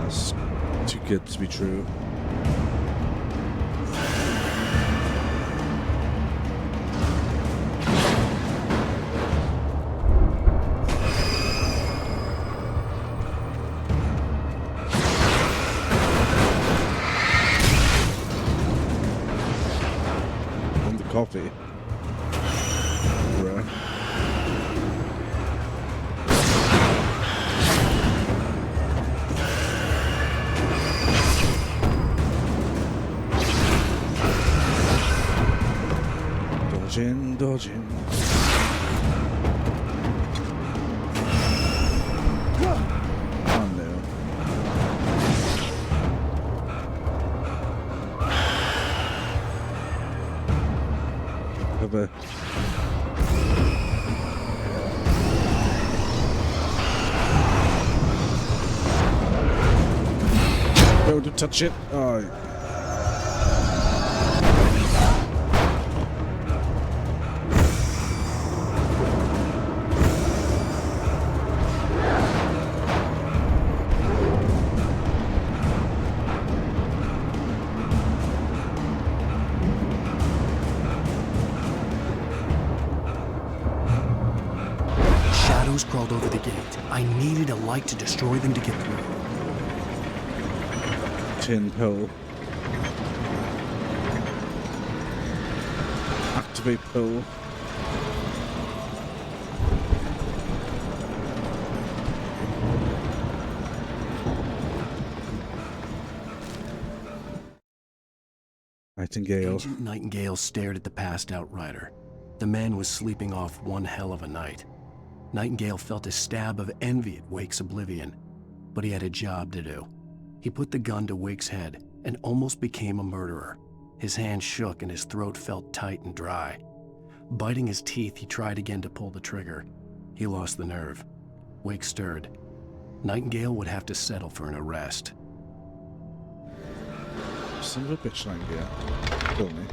That's too good to be true. Coffee. Bruh. Dodging. Oh no. Cover. Don't touch it. Oh. Crawled over the gate. I needed a light to destroy them to get through. Tin pill. Activate pill. Nightingale. Agent Nightingale stared at the passed out rider. The man was sleeping off one hell of a night. Nightingale felt a stab of envy at Wake's oblivion, but he had a job to do. He put the gun to Wake's head and almost became a murderer. His hand shook and his throat felt tight and dry. Biting his teeth, he tried again to pull the trigger. He lost the nerve. Wake stirred. Nightingale would have to settle for an arrest. Son of a bitch, Nightingale. Kill me.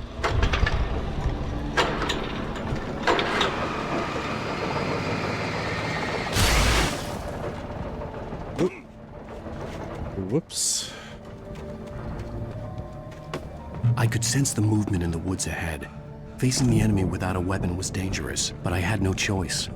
Whoops. I could sense the movement in the woods ahead. Facing the enemy without a weapon was dangerous, but I had no choice.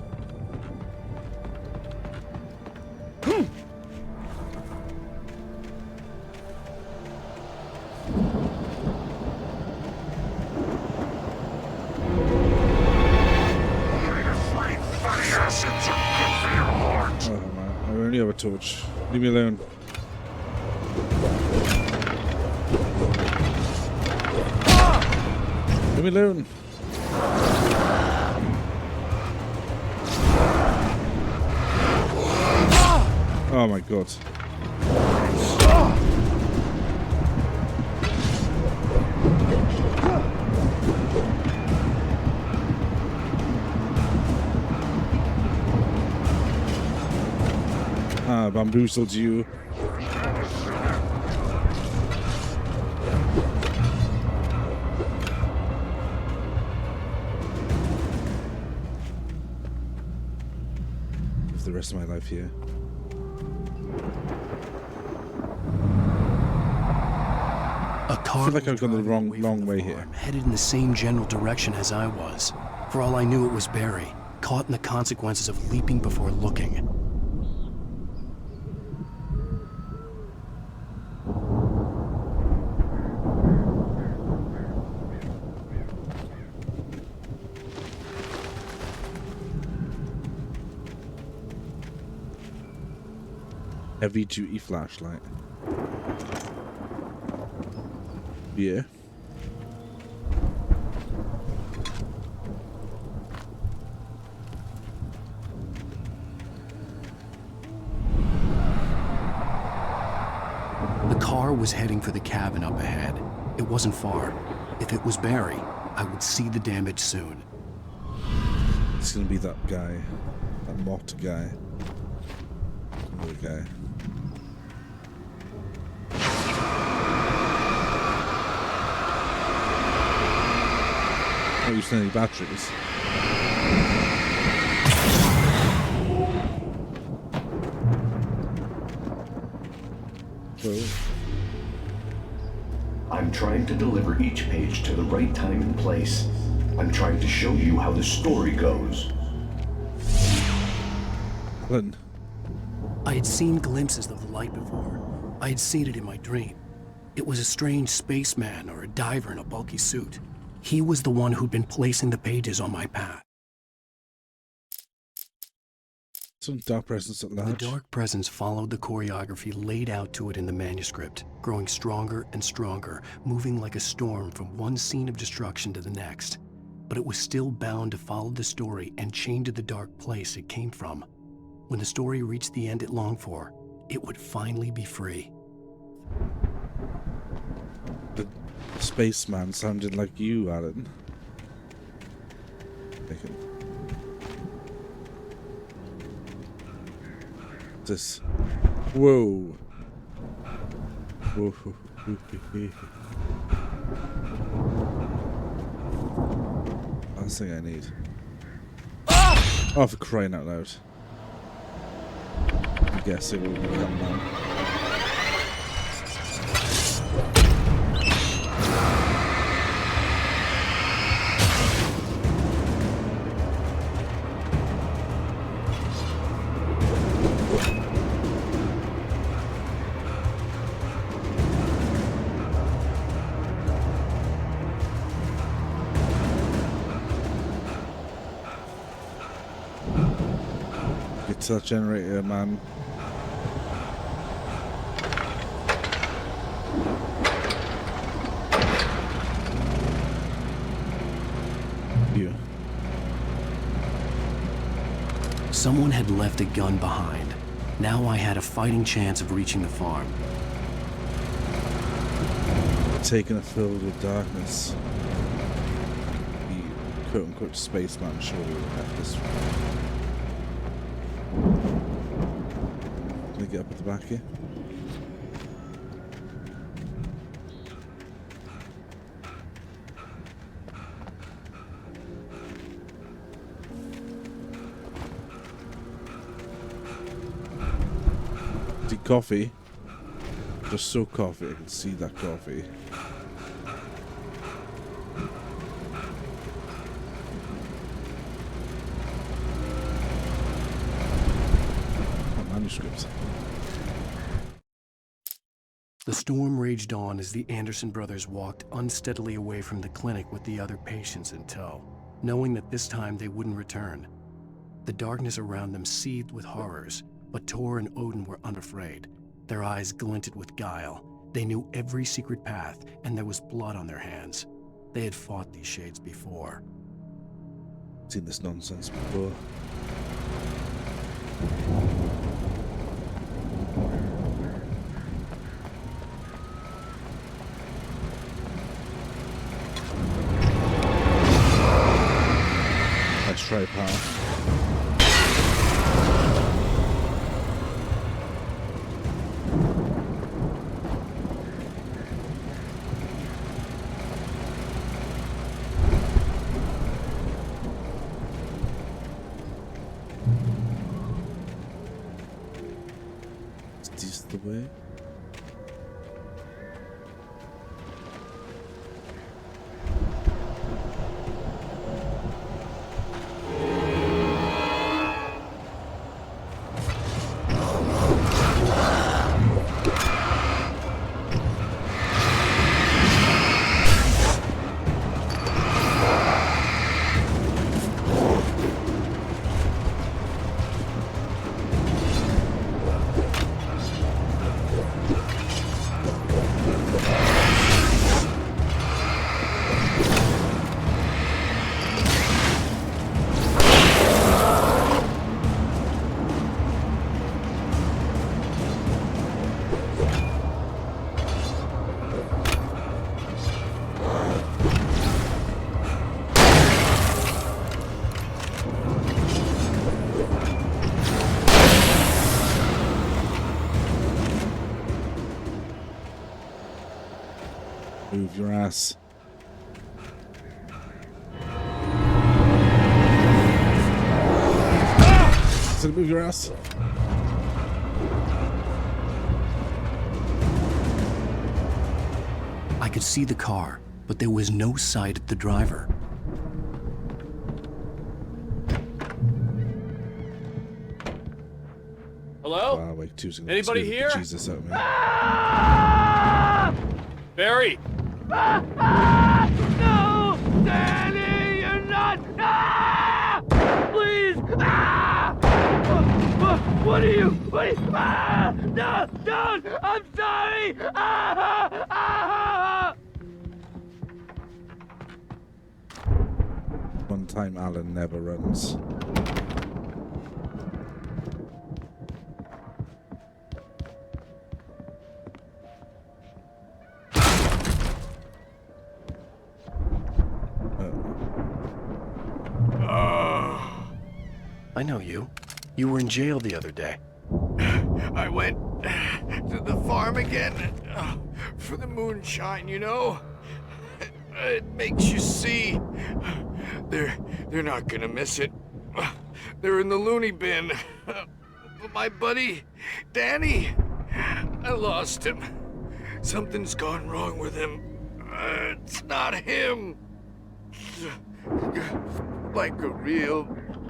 I only have a torch. Leave me alone. Leave me alone. Oh my god. Ah, bamboozled you. Live the rest of my life here. A car I feel like I've gone the long way here. Headed in the same general direction as I was. For all I knew, it was Barry, caught in the consequences of leaping before looking. Heavy-duty flashlight. Yeah. The car was heading for the cabin up ahead. It wasn't far. If it was Barry, I would see the damage soon. It's gonna be that guy. That Mott guy. Another guy. Not using any batteries. Whoa. I'm trying to deliver each page to the right time and place. I'm trying to show you how the story goes. Alan. I had seen glimpses of the light before. I had seen it in my dream. It was a strange spaceman or a diver in a bulky suit. He was the one who'd been placing the pages on my path. Some dark presence at large. The dark presence followed the choreography laid out to it in the manuscript, growing stronger and stronger, moving like a storm from one scene of destruction to the next. But it was still bound to follow the story and chained to the dark place it came from. When the story reached the end it longed for, it would finally be free. The spaceman sounded like you, Alan. This. Whoa. Whoa. Last thing I need. Oh, for crying out loud. I guess it will become now. Get to that generator, man. You. Someone had left a gun behind. Now I had a fighting chance of reaching the farm. Taking a filled with darkness. The quote-unquote spaceman surely would have this. Can I get up at the back here? See coffee? Just so coffee, I can see that coffee. Manuscripts. The storm raged on as the Anderson brothers walked unsteadily away from the clinic with the other patients in tow, knowing that this time they wouldn't return. The darkness around them seethed with horrors, but Tor and Odin were unafraid. Their eyes glinted with guile. They knew every secret path, and there was blood on their hands. They had fought these shades before. Seen this nonsense before. Let's try power. Is this the way? Move your ass. So move your ass. I could see the car, but there was no sight of the driver. Hello? Wow, wait 2 seconds. Anybody here? Jesus out, man. Barry! No! Danny, you're not! Please! What are you? No! Don't! I'm sorry! One time Alan never runs. I know you. You were in jail the other day. I went to the farm again for the moonshine, you know? It makes you see. They're not gonna miss it. They're in the loony bin. My buddy, Danny, I lost him. Something's gone wrong with him. It's not him. Like a real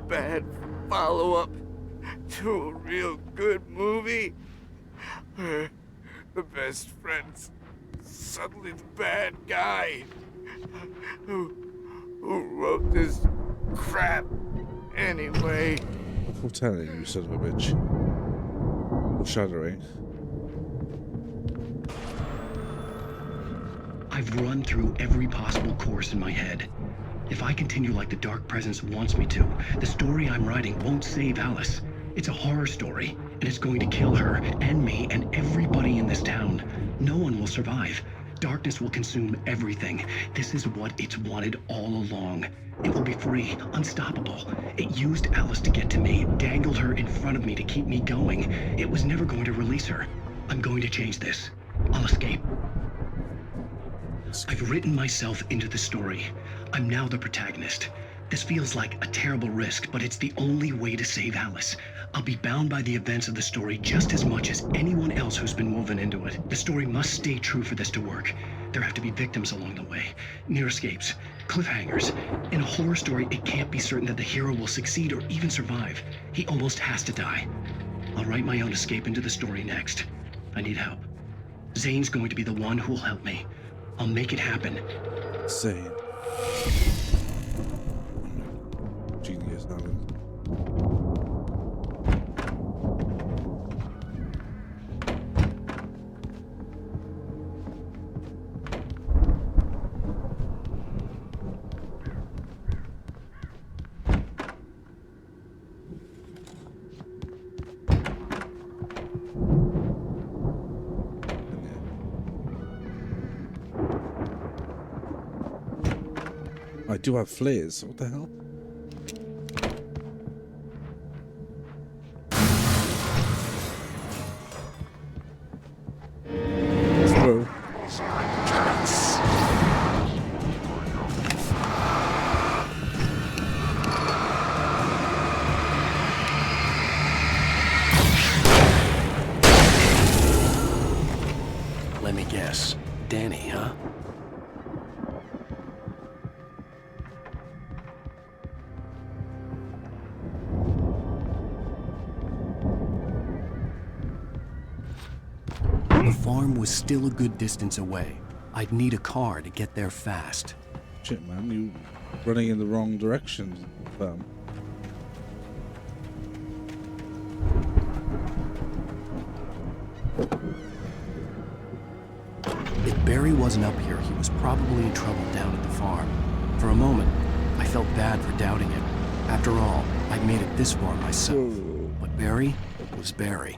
bad follow-up to a real good movie where the best friend's suddenly the bad guy who wrote this crap anyway. I'm telling you, son of a bitch. Shuddering. I've run through every possible course in my head. If I continue like the Dark Presence wants me to, the story I'm writing won't save Alice. It's a horror story, and it's going to kill her, and me, and everybody in this town. No one will survive. Darkness will consume everything. This is what it's wanted all along. It will be free, unstoppable. It used Alice to get to me, dangled her in front of me to keep me going. It was never going to release her. I'm going to change this. I'll escape. I've written myself into the story. I'm now the protagonist. This feels like a terrible risk, but it's the only way to save Alice. I'll be bound by the events of the story just as much as anyone else who's been woven into it. The story must stay true for this to work. There have to be victims along the way, near escapes, cliffhangers. In a horror story, it can't be certain that the hero will succeed or even survive. He almost has to die. I'll write my own escape into the story next. I need help. Zane's going to be the one who'll help me. I'll make it happen. Zane. Genius, Alan. I do have flares. What the hell? Throw. Let me guess. Danny, huh? The farm was still a good distance away. I'd need a car to get there fast. Shit, man, you running in the wrong direction. If Barry wasn't up here, he was probably in trouble down at the farm. For a moment, I felt bad for doubting him. After all, I'd made it this far myself. But Barry was Barry.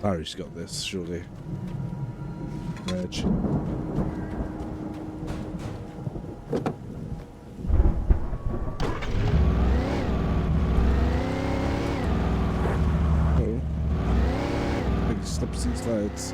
Barry's got this, surely. Reg. Oh. Big slips and slides.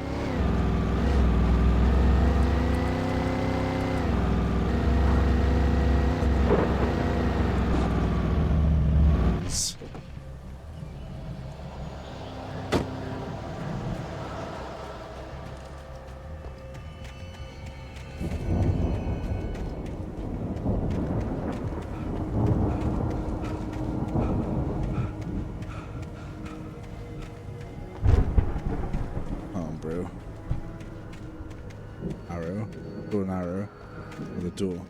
door.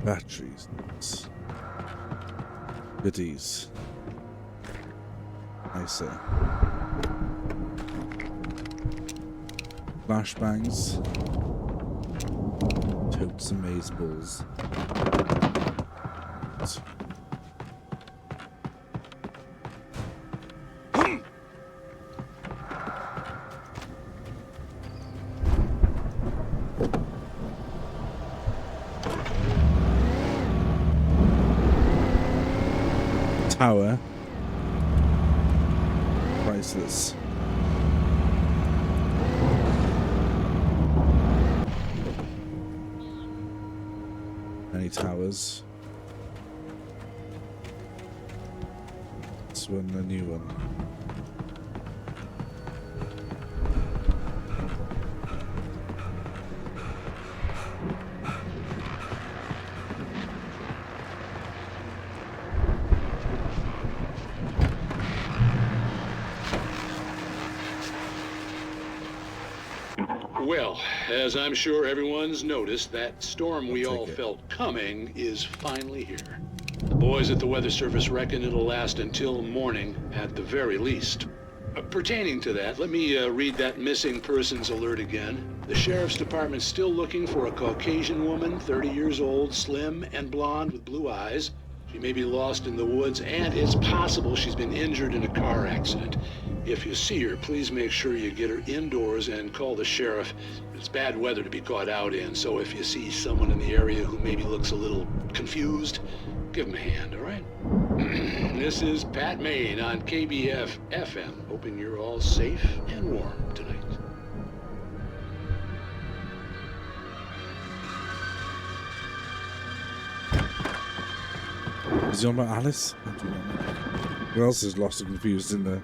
Batteries. Goodies. I say. Flashbangs. Totes and maze balls. Tower. Priceless. Many towers. This one, a new one. Well, as I'm sure everyone's noticed, that storm we all felt coming is finally here. The boys at the Weather Service reckon it'll last until morning at the very least. Pertaining to that, let me read that missing persons alert again. The Sheriff's Department's still looking for a Caucasian woman, 30 years old, slim and blonde with blue eyes. She may be lost in the woods, and it's possible she's been injured in a car accident. If you see her, please make sure you get her indoors and call the sheriff. It's bad weather to be caught out in, so if you see someone in the area who maybe looks a little confused, give him a hand, all right? This is Pat Maine on KBF FM, hoping you're all safe and warm tonight. Is he on about Alice? I do not know. Who else is lost and confused in the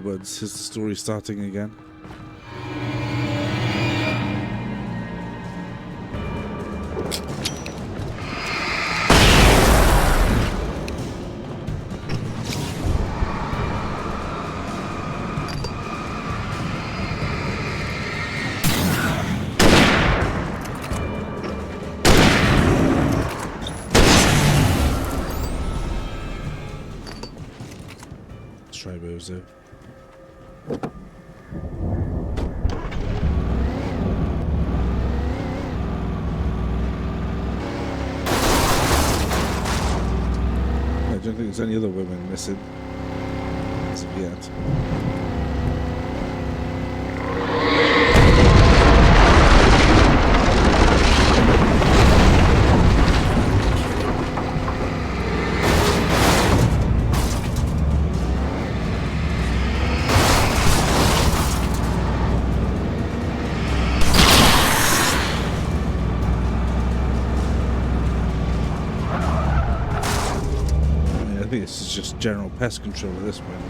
woods? Is the story starting again? Bozo. I don't think there's any other women missing as of yet. This is just general pest control at this point.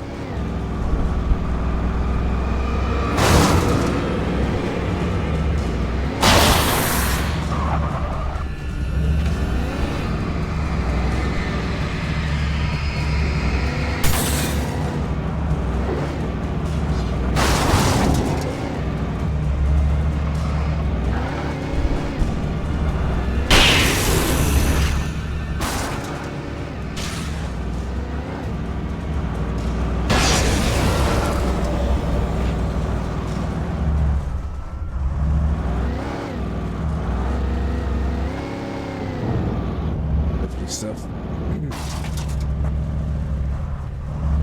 Stuff.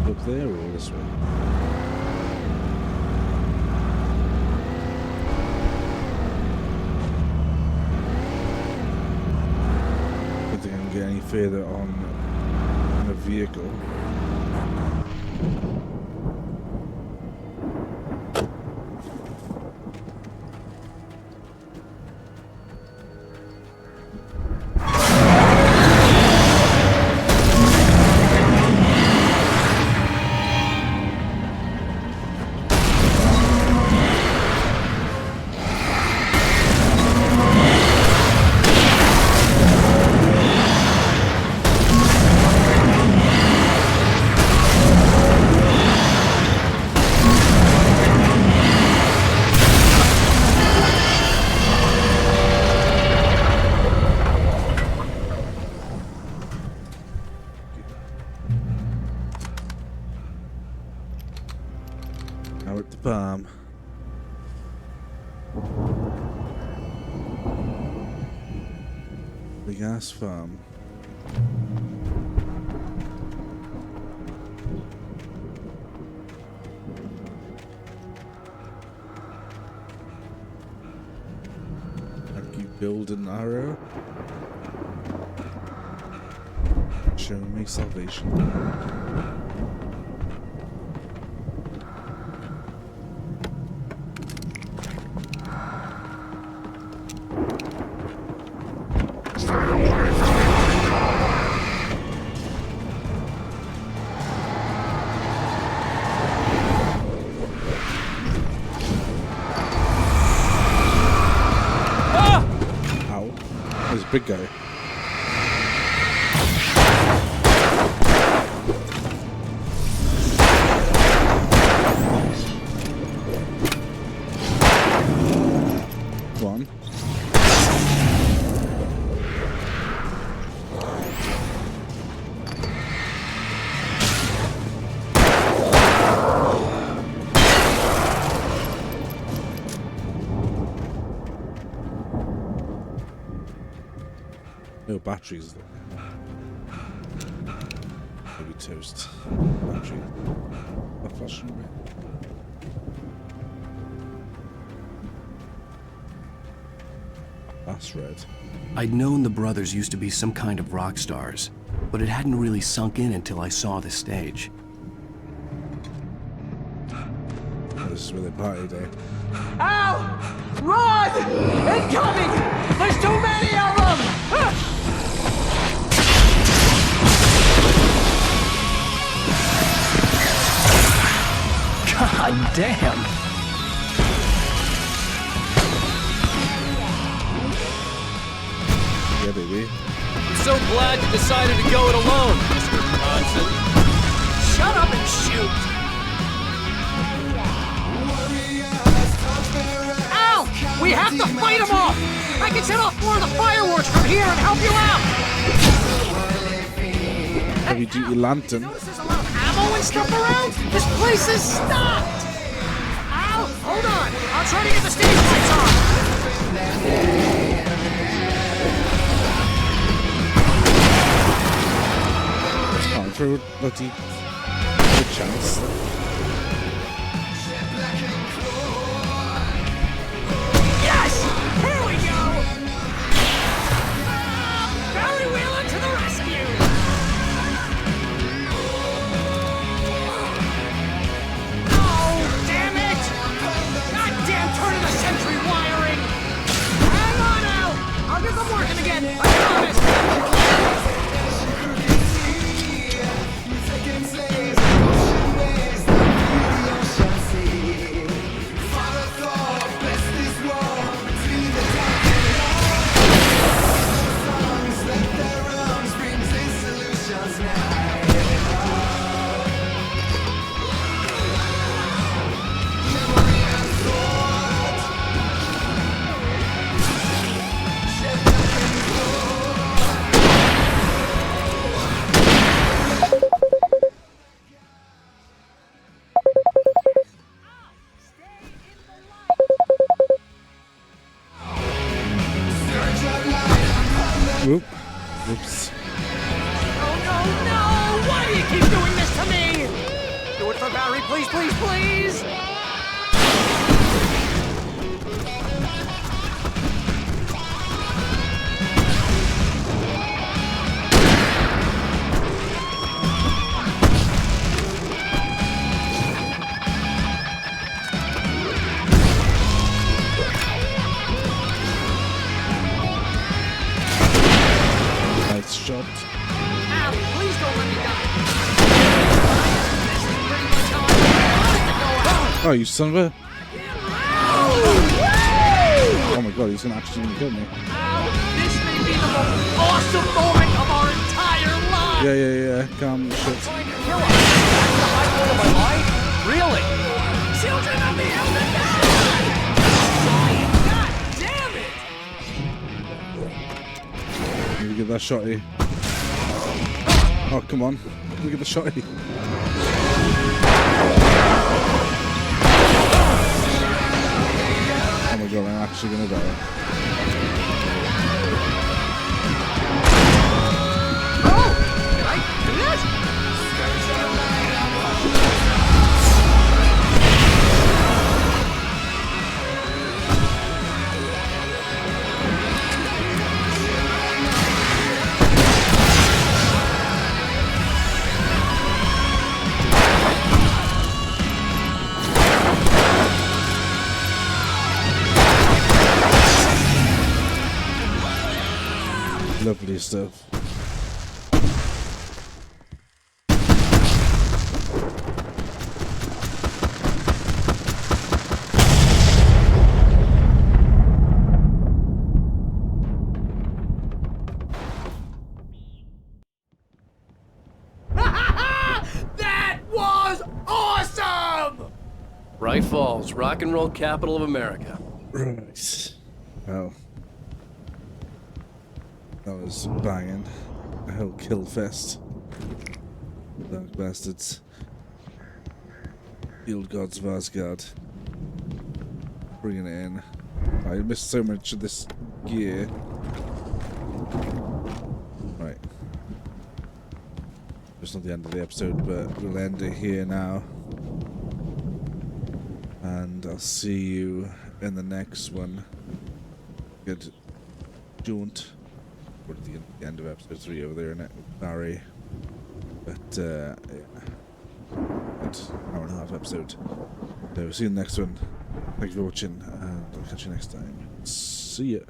Up there or this way? I don't think I can get any further on a vehicle. Big ass farm. Thank you, build an arrow. Show me salvation. Big guy. One. No batteries though. Maybe toast. Battery. A flashing red. That's red. I'd known the brothers used to be some kind of rock stars, but it hadn't really sunk in until I saw the stage. This is where they partied, eh? Ow! Run! Incoming! There's too many of them! God damn! Yeah, baby. I'm so glad you decided to go it alone, Mr. Bronson. Shut up and shoot! Ow! We have to fight them off! I can set off more of the fireworks from here and help you out! Heavy duty lantern. Notice there's a lot of ammo and stuff around? This place is stocked! Ow! Hold on! I'll try to get the stage lights on! Can't throw a bloody good chance. Yes! Here we go! Barry Wheeler to the rescue! Oh, damn it! Goddamn turn of the century wiring! Hang on out! I'll get them working again, I promise! Whoop. Whoops. No! Why do you keep doing this to me? Do it for Barry, please, please, please! Nice shot. Ow, please don't let me die! This is pretty much how I wanted to go out! Oh, you son of a... Oh my god, he's gonna actually kill me. This may be the most awesome moment of our entire lives! Yeah. Calm shit. Kill us! That's the high point of my life? Really? Children of the Elder God! God damn it! Let me get that shotty. Oh, come on. Let me get the shotty. Oh my god, I'm actually gonna die. Lovely stuff. That was awesome! Bright Falls, rock and roll capital of America. Right. Well, that was banging. A whole kill fest. Dark bastards. Field gods of Asgard. Bringing it in. I missed so much of this gear. Right. It's not the end of the episode, but we'll end it here now. And I'll see you in the next one. Good jaunt. We're at the end of episode 3 over there, innit? With Barry. But, yeah. Good hour and a half episode. So, see you in the next one. Thank you for watching, and I'll catch you next time. See ya.